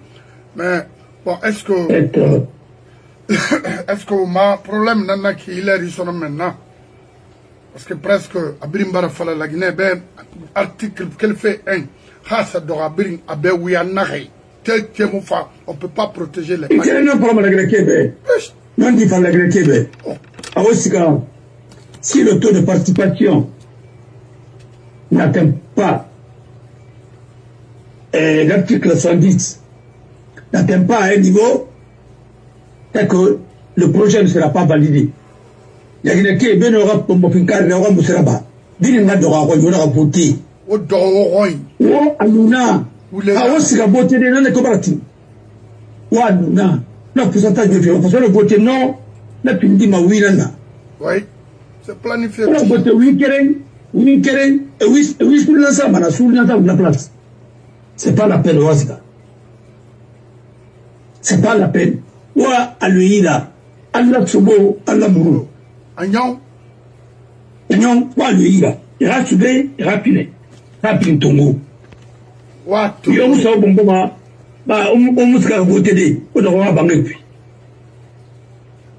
Mais bon, est-ce que ma problème nana qui il est risonné maintenant? Parce que presque Abrimbara Fala la Guinée, ben article qu'elle fait un, Hassa Dorabrin Abe Wianare, tel que Moufa, on ne peut pas protéger les pays. Il y a un problème avec le Québec. Non, il faut le Québec. Si le taux de participation n'atteint pas l'article 110, n'atteint pas un niveau, c'est que le projet ne sera pas validé. Il y a une qui ben aura pour m'offrir n'aura musraba. Dini n'a d'ora quoi, il aura voté. O d'ora. O aluna. Ah, si la voté de non est coopérative. O aluna. Non, pourcentage de viol. Parce que le voté non, la pindi ma oui là. Oui. C'est planifié. Le voté oui keren, et oui sur la ça, mana sur la place. C'est pas la peine, Osika. C'est pas la peine. Ou à lui là, Allah Tsobo, Allah Mourou. Agnon, wa lui là, il a soudé, il a piné. Rapine Tongo. What? Il y a un seul bon bah, on m'a voté, on doit banger puis.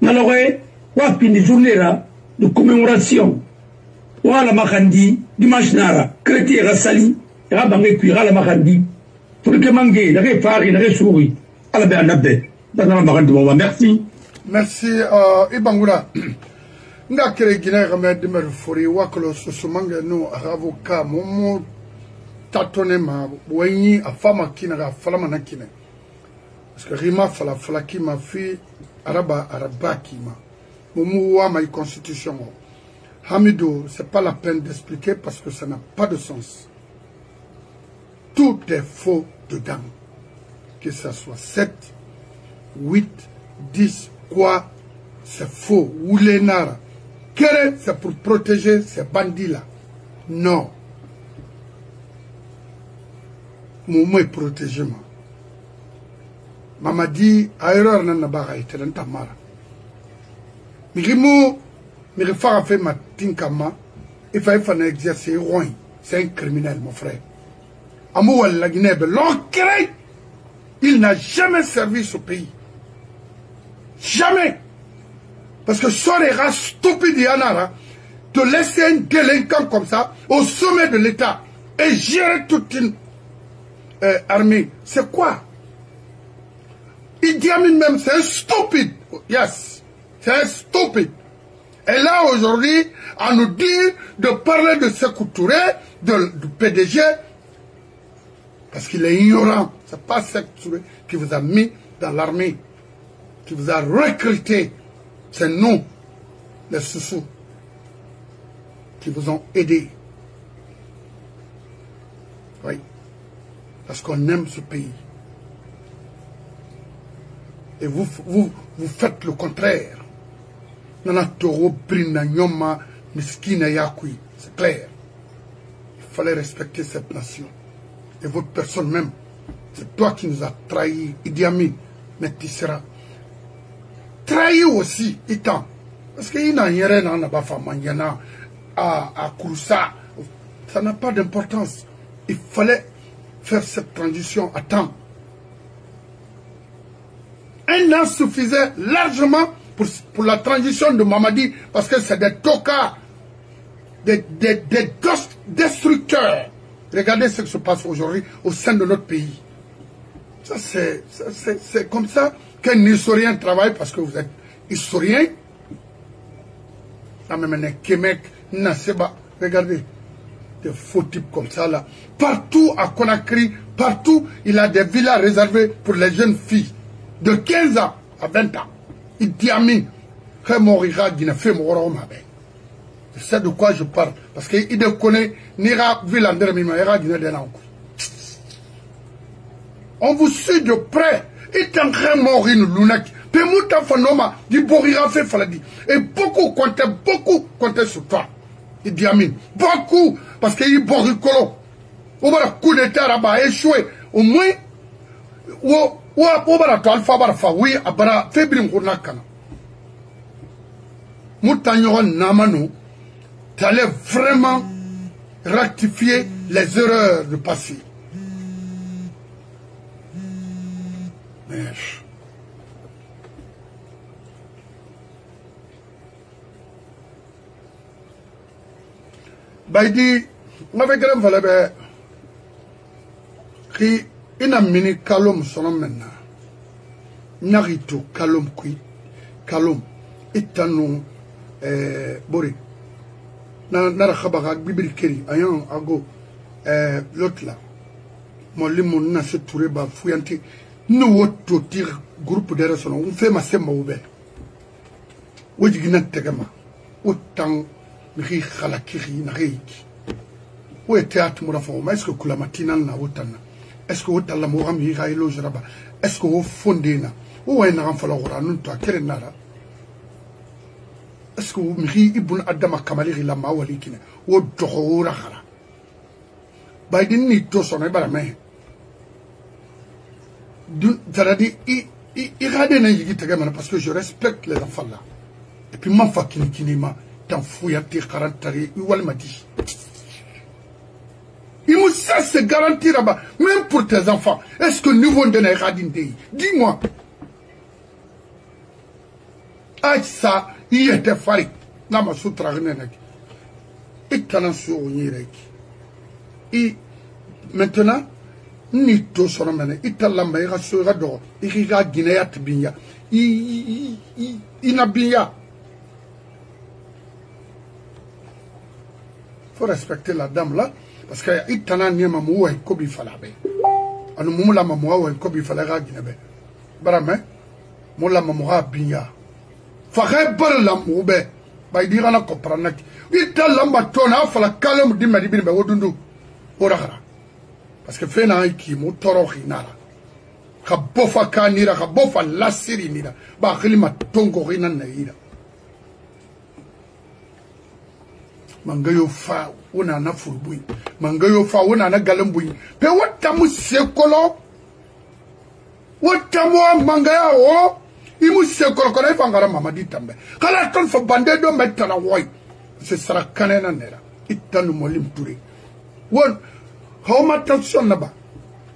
Malheureusement, wa pini journée là, de commémoration. Wa la Makandi, dimanche nara, chrétien Rassali, il a banger puis, la Makandi. Pour que manguer, il a fait, il a souri. À la belle, merci. Merci, Ibangura. Nga kere Guinée remet de me fori wakolo susumanga no avocat momo tatone ma wenyi afama kina ga falama na kine parce que rima fala ki ma fi araba ki ma momo wa ma constitution Hamidou, c'est pas la peine d'expliquer parce que ça n'a pas de sens. Tout est faux dedans, que ça soit 7 8 10 quoi, c'est faux. Ou les nara. C'est pour protéger ces bandits-là. Non. Momo est protégé, moi. Maman dit, ailleurs, n'a pas été dans ta mara. Mirimo, Mirifara fait ma tinkama, il fallait faire un exercice roi. C'est un criminel, mon frère. Amou la Guinée, l'enquête, il n'a jamais servi ce pays. Jamais. Parce que ce les races stupides Yanara, de laisser un délinquant comme ça au sommet de l'État et gérer toute une armée, c'est quoi? Idi Amin même, c'est un stupide. Yes, c'est un stupide. est là aujourd'hui à nous dire de parler de Sékou Touré, du PDG, parce qu'il est ignorant. C'est pas Sékou Touré qui vous a mis dans l'armée, qui vous a recruté. C'est nous, les Soussous, qui vous ont aidés. Oui. Parce qu'on aime ce pays. Et vous faites le contraire. C'est clair. Il fallait respecter cette nation. Et votre personne même. C'est toi qui nous as trahi, Idi Amin. Mais tu seras trahi aussi, Itan. Parce qu'il n'y a rien à Kouroussa. Ça n'a pas d'importance. Il fallait faire cette transition à temps. Un an suffisait largement pour la transition de Mamadi, parce que c'est des tocards, des destructeurs. Regardez ce qui se passe aujourd'hui au sein de notre pays. Ça, c'est comme ça qu'un historien travaille, parce que vous êtes historien. Regardez, des faux types comme ça là. Partout à Conakry, partout, il a des villas réservées pour les jeunes filles de 15 ans à 20 ans. Il dit à moi, je sais de quoi je parle. Parce qu'il ne connaît ni la ville en on vous suit de près. Il est en train de mourir, Lunak. Et beaucoup comptaient sur toi. Il dit Amin. Beaucoup. Parce qu'il est boricolo. Au bas coup d'état là-bas échoué. Au moins, au bas de Alpha Barfa, oui, à Bara, Fébrim Kournakana. Moutanyoran Namano, tu allais vraiment rectifier les erreurs du passé. Mais. Baidi, ma fait grand valeur qui ina mini kalom sono maintenant. Narito kalom kui kalom itanu bori na rakhabaga bibiri keri ayan ago l'autre là mon limon na se touré ba fuyanti nous auto tir groupe de raison on fait ma semba oube wajigina tegama autant mi khalakiri na reiki où était à tout le est-ce que Koulamatina na otana est-ce que otala mo am yi ilo jaraba est-ce que o fondena où est na enfala ora nun to akere nara est-ce que mi ibn adama kamali la mawali kine o dohora khara baydin ni to sona bara me dun taradi i rade na yigi tegama parce que je respecte les enfants là et puis ma fakini kinima tant fouillati kharantari wal madi. Il nous ça se garantir là-bas, même pour tes enfants. Est-ce que nous avons donné Radindei? Dis-moi. Ah, ça, il était farik. Nama sutra renek. Et t'en sur et maintenant, ni to son mene. Et t'en lamba, il rassura d'or. Il regarde Guinéat Binya. Il n'a Binya. Faut respecter la dame là. Parce que il t'en a nié mamou et kobi falabe. Anu mumula mamou et kobi falaga ginebe. Barame, mula mamou a binya. Fakhe bar la moube. Ba dira na comprendre. Il t'a lamba tona fala kalem di medi be wodundu. Orahara. Parce que fena iki mo toro hinara. Ka bofa kanira ka bofa lasiri nira. Ba khilima tongo hina naira. Mangayo fa una na furbui mangayo fa una na galambui pe watamu sekolo watamu mangaya o imu sekolo kona ifangara Mamadi tambe kala ton fa bande do metana woy ce sera kanena nera itanu molim touré won homa tension naba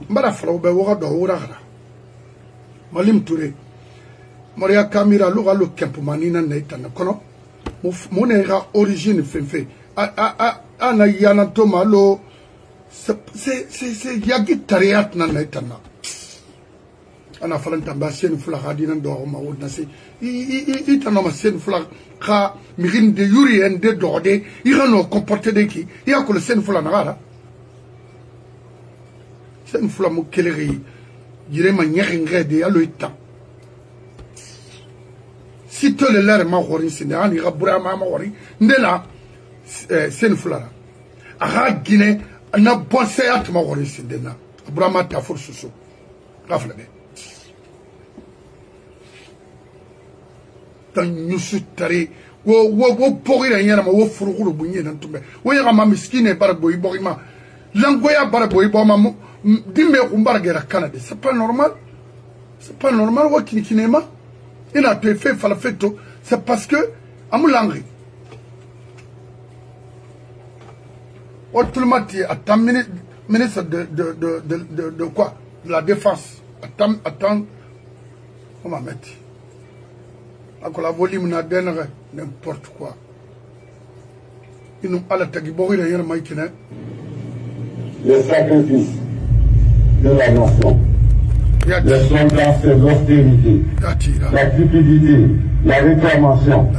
mbara fro be wo do wura gara molim touré moria kamira lu galo kempu manina na itana kono mo nera origine fenfe ana yana tomalo c'est yagi tariat na naitana ana falan tamba sen fula hadina do ma wodna se I tanoma sen fula kha mirin de yuri en de dode I gano comporter de ki ya ko sen fula na gara sen fula mo keleri jire ma nyaxin ngede alo itta si to le lere ma khori sinde ani gabura ma khori ndela sen fula aga gine na bonse at ma khori sinde na brama ta force so rafle be tan nyusu tari wo pogire nyana ma wo furugulu bunye nan tumbe wo ya ma miskine barabo iborima langoya barabo iboma dimbe kumbara gera Canada c'est pas normal wo kinema il a été fait falafeto c'est parce que amulangri automatiquement à ministre de quoi? De la défense. Attends. Comment mettre? Ако la volume n'a denre n'importe quoi. Ils n'ont pas la tagibori de rien maïkine. Le sacrifice de la nation. Les soldats, c'est l'austérité, la cupidité, la réclamation.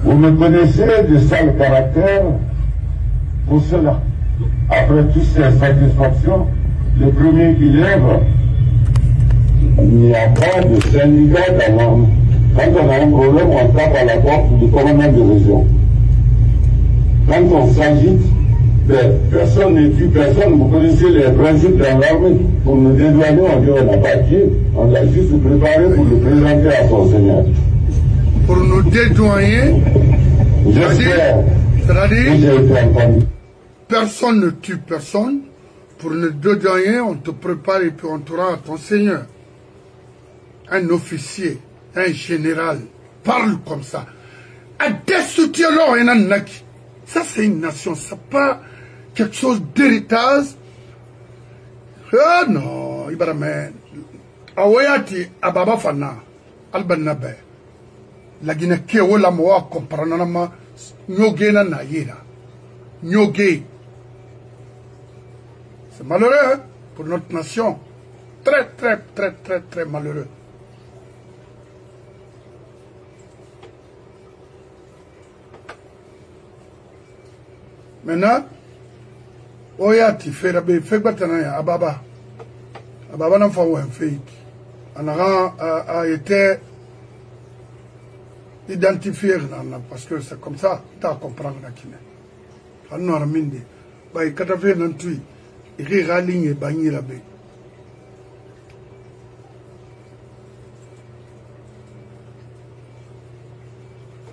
Vous me connaissez de ça le caractère pour cela. Après toutes ces satisfactions, le premier qui lève, il n'y a pas de syndicat d'avant. Quand on a un problème, on tape à la porte du commandant de région. Quand on s'agite, personne ne tue personne. Vous connaissez les principes dans l'armée. Pour nous dédouaner, on dit on n'a pas tué. On l'a juste préparé pour le présenter à son seigneur. Pour nous dédouaner, j'espère que j'ai été entendu. Personne ne tue personne. Pour nous dédouaner, on te prépare et puis on te rend à ton seigneur. Un officier, un général, parle comme ça. Ça, c'est une nation, c'est pas quelque chose d'héritage. Ah non, Ibrahim. Awayati ababa fana, albanabe. La Guinée qui est la moa comprenant nyoge na naïra. Nyoge. C'est malheureux hein, pour notre nation. Très, très, très, très, très malheureux. Maintenant, Oyati Ferabe, Fekbatanaya, Ababa n'a pas un fake. Anara a été identifié parce que c'est comme ça, tu as compris la Guinée. Alors, Mindi, bah, 88, il y a une ligne banni la baie.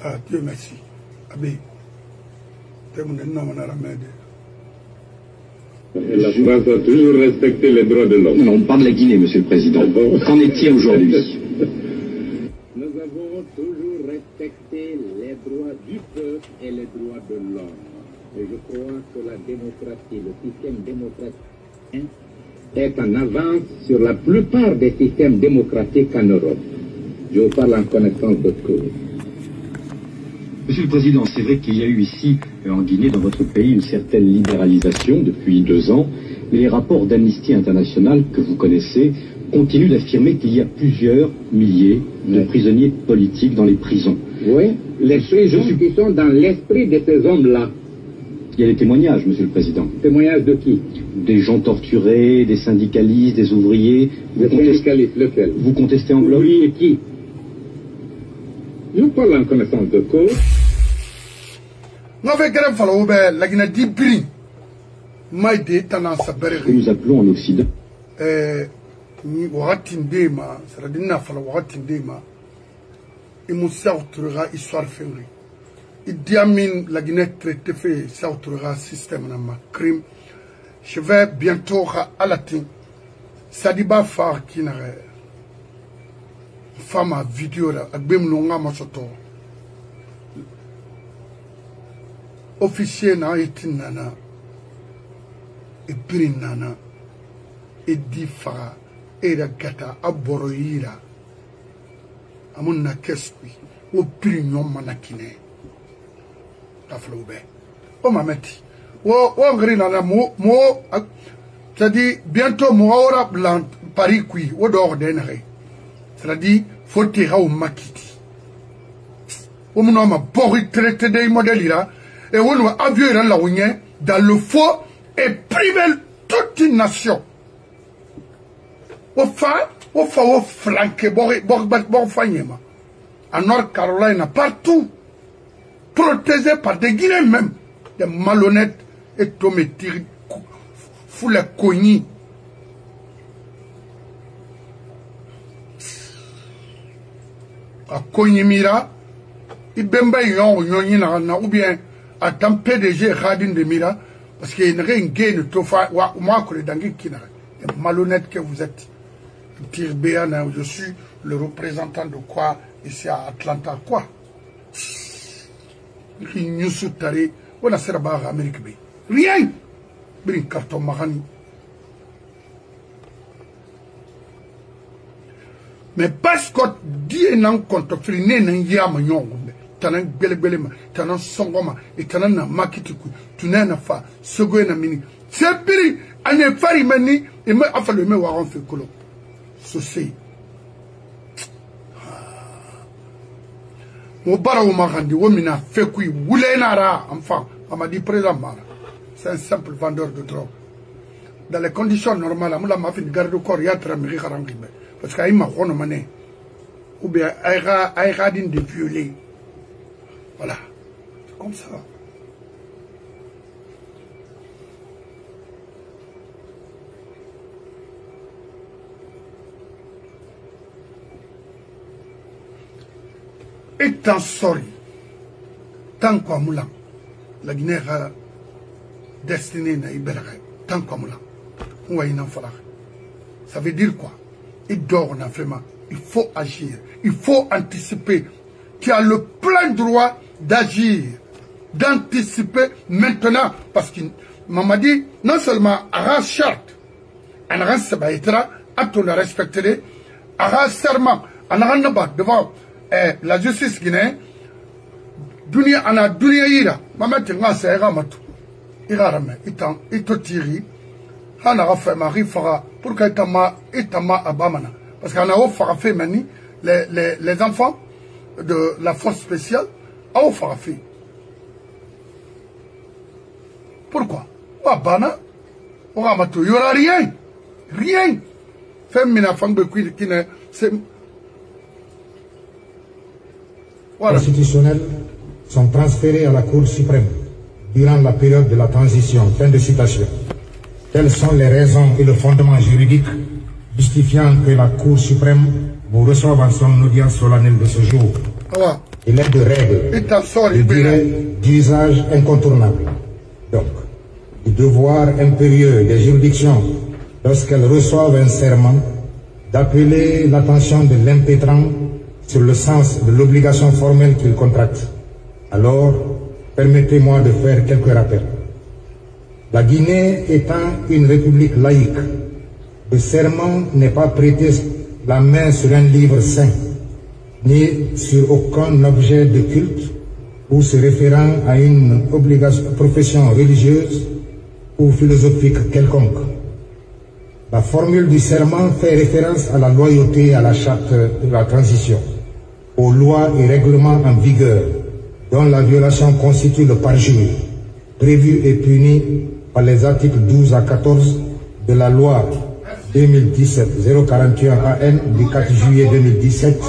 Ah, Dieu merci. Abé. La France a toujours respecté les droits de l'homme. Non, on parle de la Guinée, Monsieur le Président. Qu'en est-il aujourd'hui? Nous avons toujours respecté les droits du peuple et les droits de l'homme. Et je crois que la démocratie, le système démocratique est en avance sur la plupart des systèmes démocratiques en Europe. Je vous parle en connaissance de cause. Monsieur le Président, c'est vrai qu'il y a eu ici, en Guinée, dans votre pays, une certaine libéralisation depuis 2 ans, mais les rapports d'Amnesty International que vous connaissez continuent d'affirmer qu'il y a plusieurs milliers de prisonniers politiques dans les prisons. Oui, les prisons qui sont dans l'esprit de ces hommes-là. Il y a des témoignages, Monsieur le Président. Témoignages de qui? Des gens torturés, des syndicalistes, des ouvriers. Des syndicalistes, lequel? Vous contestez en bloc? Ouvriers qui? Je parle en connaissance de cause. Nous appelons en Occident. Je vais bientôt à la tin. Sadiba Far qui n'a femme à vidéo là, à Bemlonga Masoto. Officier na été nana, et pris nana, et difa, et la gata, à boroïra. À mon nakespi, au prignon manakine. La floube. Oh ma metti. Oh grina la mo, c'est-à-dire bientôt moi aura blanc, Paris qui au dehors d'un arrêt. C'est-à-dire, faut tirer au makiti. Au moment où Boris traité des modèles là, et on a avion là où dans le faux et privé toute une nation. Au flanqué, en North Carolina, partout, protégé par des Guinéens même, des malhonnêtes et tombés tirés, fou les cognis. A Kognimira, il bemba yon ou bien à tant PDG Radin de Mira, parce qu'il n'y a rien de tofa, moi que les dangui qui n'a rien. Malhonnête que vous êtes. Tirbéan, je suis le représentant de quoi ici à Atlanta, quoi. On a servi à l'Amérique. Rien. Un carton marani. Mais parce que Dieu n'a compte friné n'a yama nyongo tanan bele ma tanan songoma et tanan na makitiku tunana fa sego na mini c'est biri ane fari mani et me afa le me waron fait kolo so c'est mo bara o magandi wo mina fait kui wulenara enfin on m'a dit présent mara c'est un simple vendeur de drogue dans les conditions normales amula ma fin garde corps ya tramiri kharangi parce qu'il y a une mané ou bien aïradine de violer. Voilà. C'est comme ça. Et tant sorry. Tant quoi moulan. La Guinée a destiné na ibelare. Tant quoi moulan. On va y en faire. Ça veut dire quoi? Il dort en vraiment. Il faut agir. Il faut anticiper. Tu as le plein droit d'agir, d'anticiper maintenant. Parce que m'a dit, non seulement à charte, à la sabaïtra, à tout le respecter, à serment, à la devant la justice guinéenne, dunia ana dunia ira, maman tinga c'est ramatu, irarame, il te tire. On a fait Marie Fara pour que Itama Abamana. Parce qu'on a fait mani les enfants de la force spéciale a fait. Pourquoi? Abana, il n'y aura rien. Rien. Femina Fangbe qui ne. Voilà. Constitutionnels sont transférés à la Cour suprême durant la période de la transition. Fin de citation. Quelles sont les raisons et le fondement juridique justifiant que la Cour suprême vous reçoive en son audience solennelle de ce jour? Il est de règles, je dirais d'usage incontournable. Donc, du devoir impérieux des juridictions, lorsqu'elles reçoivent un serment, d'appeler l'attention de l'impétrant sur le sens de l'obligation formelle qu'il contracte. Alors, permettez-moi de faire quelques rappels. La Guinée étant une république laïque, le serment n'est pas prêté la main sur un livre saint, ni sur aucun objet de culte ou se référant à une profession religieuse ou philosophique quelconque. La formule du serment fait référence à la loyauté et à la charte de la transition, aux lois et règlements en vigueur, dont la violation constitue le parjure, prévu et puni par les articles 12 à 14 de la loi 2017-041 AN du 4 juillet 2017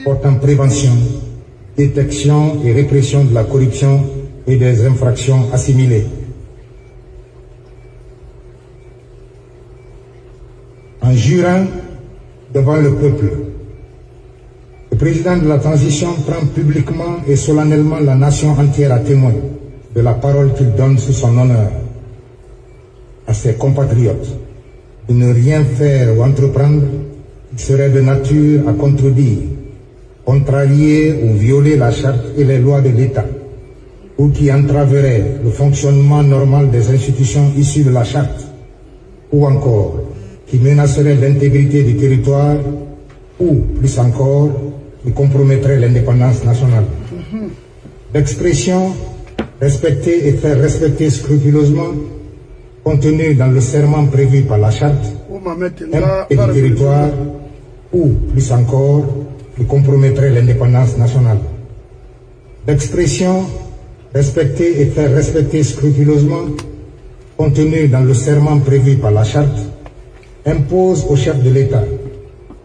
portant prévention, détection et répression de la corruption et des infractions assimilées. En jurant devant le peuple, le président de la transition prend publiquement et solennellement la nation entière à témoin de la parole qu'il donne sous son honneur à ses compatriotes de ne rien faire ou entreprendre qui serait de nature à contredire, contrarier ou violer la charte et les lois de l'État, ou qui entraverait le fonctionnement normal des institutions issues de la charte, ou encore qui menacerait l'intégrité du territoire, ou plus encore, qui compromettrait l'indépendance nationale. L'expression respecter et faire respecter scrupuleusement, contenu dans le serment prévu par la charte, et du territoire, ou plus encore, qui compromettrait l'indépendance nationale. L'expression respecter et faire respecter scrupuleusement, contenue dans le serment prévu par la Charte, impose au chef de l'État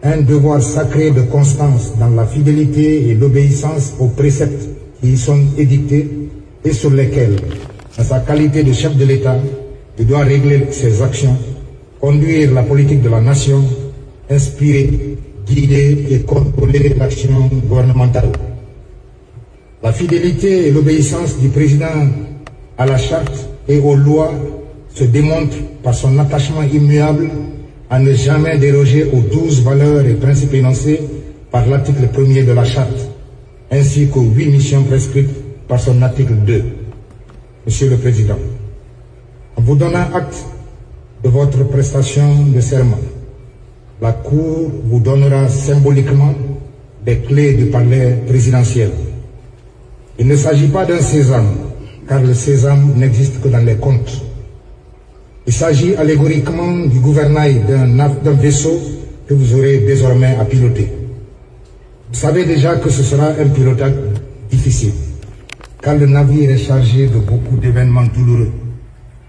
un devoir sacré de constance dans la fidélité et l'obéissance aux préceptes qui y sont édictés et sur lesquels, en sa qualité de chef de l'État, il doit régler ses actions, conduire la politique de la nation, inspirer, guider et contrôler l'action gouvernementale. La fidélité et l'obéissance du président à la Charte et aux lois se démontrent par son attachement immuable à ne jamais déroger aux 12 valeurs et principes énoncés par l'article 1er de la Charte, ainsi qu'aux 8 missions prescrites par son article 2. Monsieur le Président, en vous donnant acte de votre prestation de serment, la Cour vous donnera symboliquement des clés du palais présidentiel. Il ne s'agit pas d'un sésame, car le sésame n'existe que dans les contes. Il s'agit allégoriquement du gouvernail d'un vaisseau que vous aurez désormais à piloter. Vous savez déjà que ce sera un pilotage difficile, car le navire est chargé de beaucoup d'événements douloureux,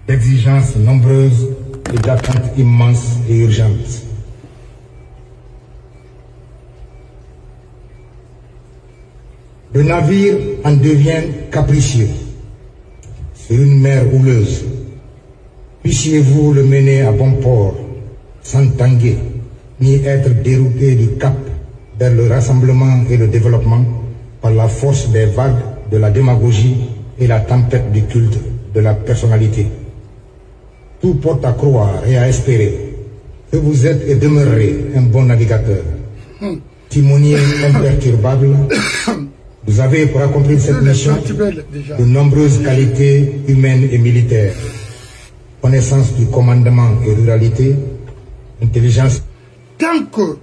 d'exigences nombreuses et d'attentes immenses et urgentes. Le navire en devient capricieux sur une mer houleuse. Puissiez-vous le mener à bon port, sans tanguer, ni être dérouté du cap vers le rassemblement et le développement par la force des vagues de la démagogie et la tempête du culte de la personnalité. Tout porte à croire et à espérer que vous êtes et demeurerez un bon navigateur, timonier imperturbable. Vous avez pour accomplir cette mission de nombreuses qualités humaines et militaires. Connaissance du commandement et ruralité, intelligence. Tant que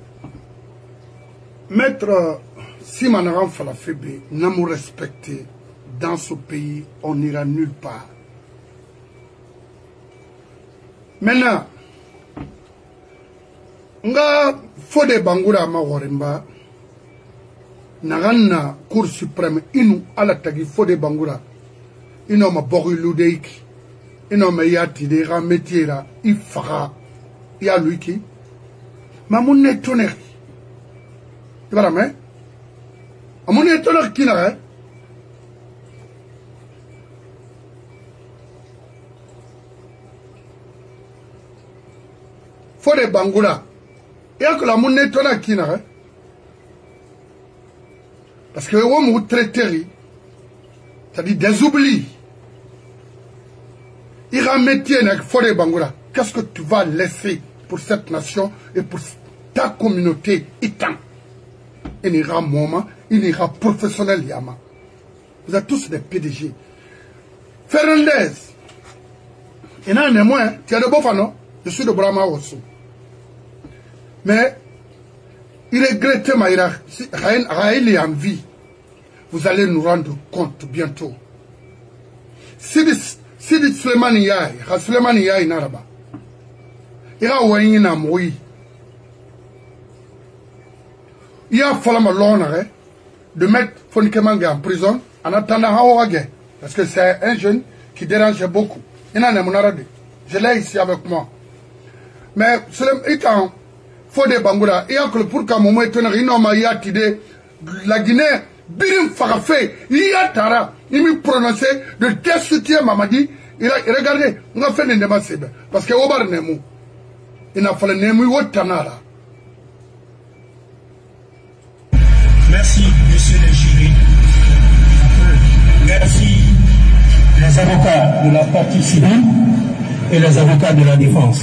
Maître Simanaran Falafébé n'a nous respecté dans ce pays, on n'ira nulle part. Maintenant, nga Fodé Bangoura Mawarimba, Narana Cour suprême, inu alatagi Fodé Bangoura, ino ma bori ludeiki. Ino me yati de ra metiera ifara ya luiki mamune toner ibara me amune toner kina Fodé Bangoura ya que la monnaie toner kina parce que on m'a traité c'est-à-dire des oublis. Ira métier avec Fodé Bangoura. Qu'est-ce que tu vas laisser pour cette nation et pour ta communauté itan? Il ira moment, il ira professionnel yama. Vous êtes tous des PDG. Fernandez. Il y en a un moins. Tu as de beaux fans, je suis de Brahma aussi. Mais il regrette ma hiérarchie. Raël est en vie. Vous allez nous rendre compte bientôt. Sidi Sulemani Yaye, Sulemani Yaye Naraba. Ira Wayne na Moui. Il y a fallu l'honneur de mettre Fonikemanga en prison en attendant Hawage. Parce que c'est un jeune qui dérangeait beaucoup. Il n'en a pas. Je l'ai ici avec moi. Mais étant Fodé Bangoura, il y a que pour qu'un moment étonné, il n'a pas idée la Guinée. Birim Farafé, il y a Tara, il m'a prononcé de destituer Mamadi. Il a regardé, on a fait des débats, parce que Obar Nemu, il a fallu Nemu Wotanara. Merci, monsieur le jury. Merci, les avocats de la partie civile et les avocats de la défense.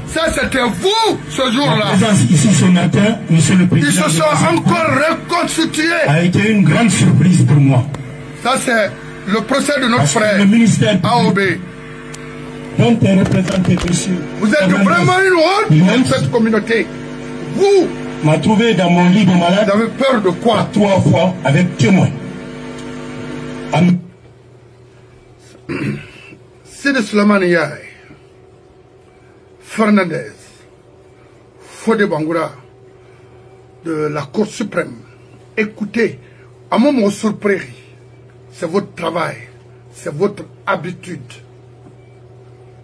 Ça, c'était vous, ce jour-là. La présence ici ce matin, monsieur le président. Ils se sont encore reconstitués. A été une grande surprise pour moi. Ça, c'est le procès de notre frère, le ministère AOB. dont est représenté monsieur. Vous êtes vraiment une honte de cette communauté. Vous m'a trouvé dans mon lit de malade. Vous avez peur de quoi? 3 fois avec témoin. Sidi Sulemani Yaye, Fernandez, Fodé Bangoura de la Cour suprême, écoutez, à mon mot surpris, c'est votre travail, c'est votre habitude.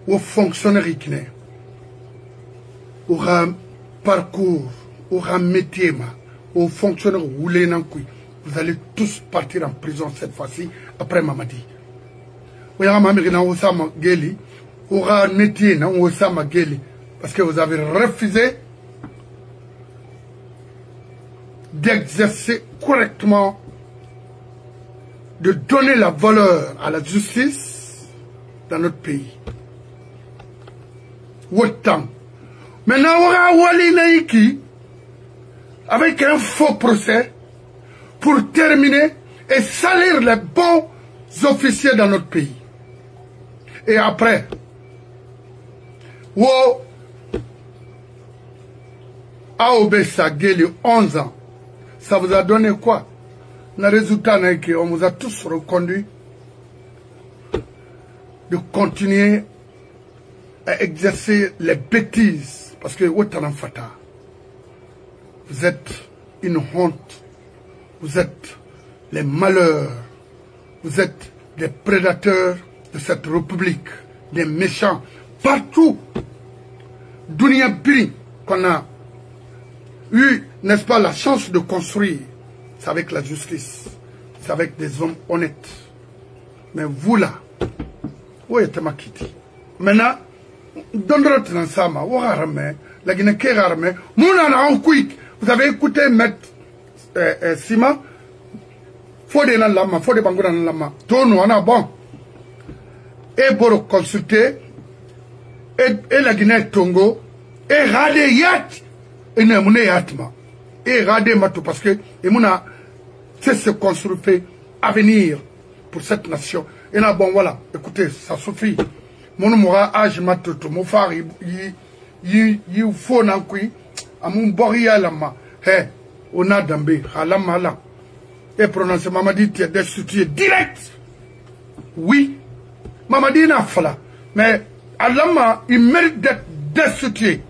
Aux fonctionnaires qui n'est, au parcours, au métier, aux fonctionnaires roulés dans couille, vous allez tous partir en prison cette fois-ci après Mamadi. Vous avez métier, parce que vous avez refusé d'exercer correctement, de donner la valeur à la justice dans notre pays. Autant. Maintenant, on aura Wali Naïki avec un faux procès pour terminer et salir les bons officiers dans notre pays. Et après, AOB Sageli, 11 ans, ça vous a donné quoi? Le résultat, on vous a tous reconduit de continuer à exercer les bêtises. Parce que vous êtes une honte. Vous êtes les malheurs. Vous êtes des prédateurs de cette république. Des méchants. Partout. Dunia Biri qu'on a eu, n'est-ce pas, la chance de construire. C'est avec la justice. C'est avec des hommes honnêtes. Mais vous là, où est Makiti? Maintenant, vous avez écouté Maître Sima, Fodé Lama, Fodé Bangoura Lama, Tono, on a bon. Et pour consulter, et la Guinée Tongo, et Radé Yat, et Nemune Yatma, et Radé Matou, parce que, et Mouna, c'est ce qu'on se fait avenir pour cette nation. Et là, bon, voilà, écoutez, ça suffit. Mon moura âge matoto, mon phare, il faut n'en couille, à mon boria lama, hé, on a d'ambé, à la mala. Et prononcer Mamadi, tu es destitué direct. Oui, Mamadi n'a pas. Mais, à l'ama, il mérite d'être destitué.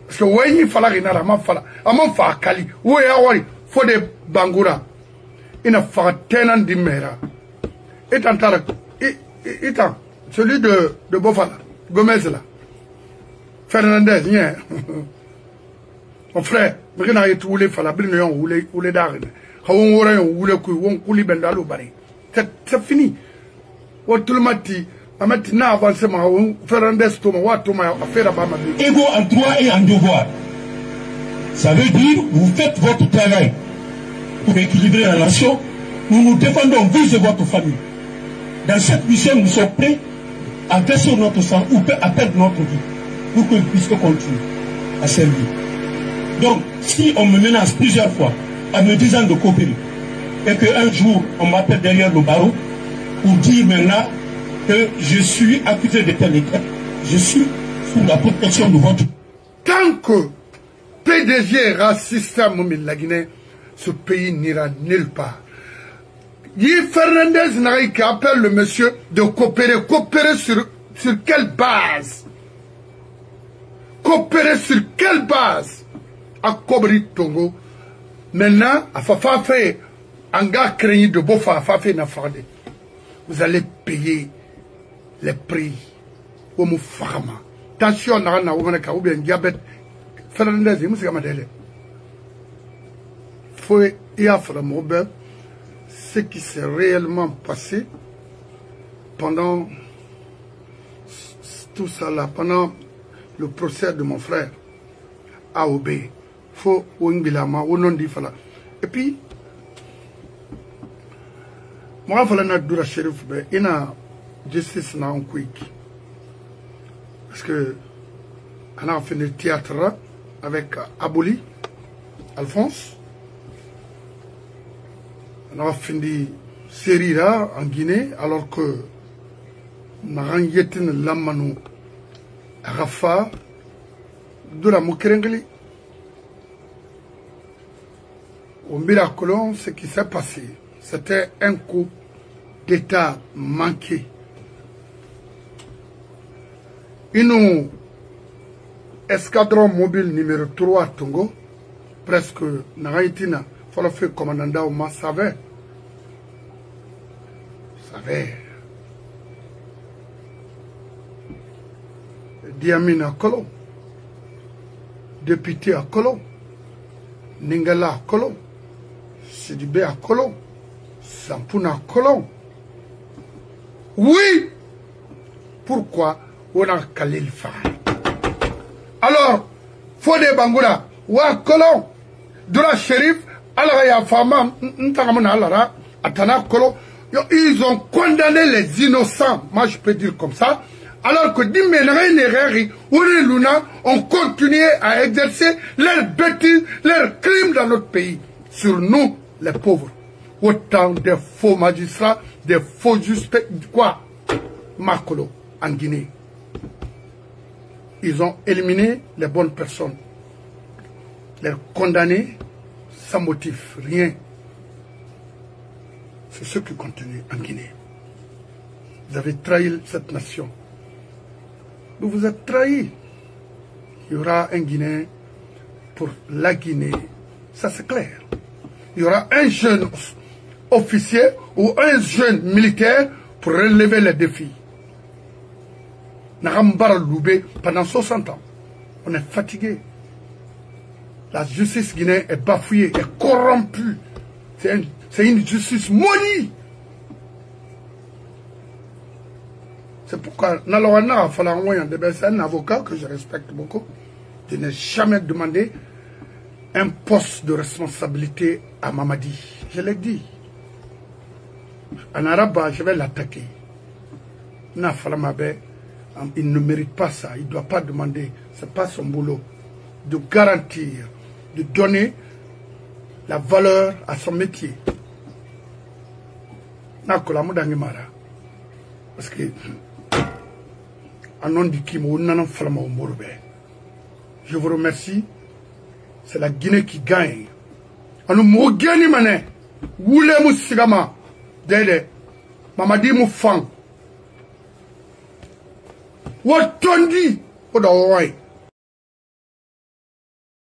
Parce que, ouais, il fallait qu'il n'a pas fallu. À mon phare, Kali, ouais, ouais, faut des Bangoura. Il n'a pas tenant d'imméra. Et tant, celui de Bofala, Gomez là, Fernandez, yeah. Mon frère, je n'ai pas voulu faire la brune, ou les darines. C'est fini. Tout le monde dit, maintenant avancement, Fernandez, Ego en droit et en devoir. Ça veut dire, vous faites votre travail pour équilibrer la nation. Nous nous défendons, vous et votre famille. Dans cette mission, nous sommes prêts à verser notre sang ou à perdre notre vie pour que nous puissions continuer à servir. Donc, si on me menace plusieurs fois en me disant de coopérer et qu'un jour on m'appelle derrière le barreau pour dire maintenant que je suis accusé de tel et tel, je suis sous la protection de votre... Tant que PDG raciste à la Guinée, ce pays n'ira nulle part. Guy Fernandez Naraï qui appelle le monsieur de coopérer. Coopérer sur quelle base? Coopérer sur quelle base? À Kobri Tongo. Maintenant, à Fafafé, un gars craigné de Bofa, à Fafé Nafardé. Vous allez payer les prix. Au Moufama. Attention, Narana, ou bien diabète. Fernandez, il m'a dit, faut y avoir un ce qui s'est réellement passé pendant tout ça là, pendant le procès de mon frère AOB. Faut Ouingbilama, au nom d'Ifala. Et puis, moi, il faut que je shérif, il y a justice na un quick. Parce que, on a fait le théâtre avec Abouli, Alphonse. On a fait une série là en Guinée, alors que Naranyetin Lamanu Rafa de la Moukérengli. Au Miracolon, ce qui s'est passé, c'était un coup d'État manqué. Ils nous escadron mobile numéro 3 Tongo, presque Naraïtina, il faut le faire commandant au savait. Diamine à Kolo, député à Kolo, Ningala à Kolo, Sidibé à Kolo, Sampuna à Kolo. Oui, pourquoi on a calé le phare? Alors, Fodé Bangoula, Wa Kolo, Dura Shérif, Alaya Fama, Ntagamana Alara, Atana Kolo, ils ont condamné les innocents, moi je peux dire comme ça, alors que Diménere Nereri, Ouri Luna ont continué à exercer leurs bêtises, leurs crimes dans notre pays, sur nous, les pauvres. Autant de faux magistrats, de faux suspects, quoi? Makolo, en Guinée. Ils ont éliminé les bonnes personnes, les condamnés sans motif, rien. C'est ce qui continue en Guinée. Vous avez trahi cette nation. Vous vous êtes trahi. Il y aura un Guinéen pour la Guinée. Ça c'est clair. Il y aura un jeune officier ou un jeune militaire pour relever les défis. Narambara Loubé pendant 60 ans. On est fatigué. La justice guinéenne est bafouillée, est corrompue. C'est une justice maulie. C'est pourquoi Nalawana c'est un avocat que je respecte beaucoup. Je n'ai jamais demandé un poste de responsabilité à Mamadi. Je l'ai dit. En arabe, je vais l'attaquer. Il ne mérite pas ça. Il ne doit pas demander. Ce n'est pas son boulot. De garantir, de donner la valeur à son métier. Parce que je vous remercie. C'est la Guinée qui gagne. Mamadi Moufang. What tondi?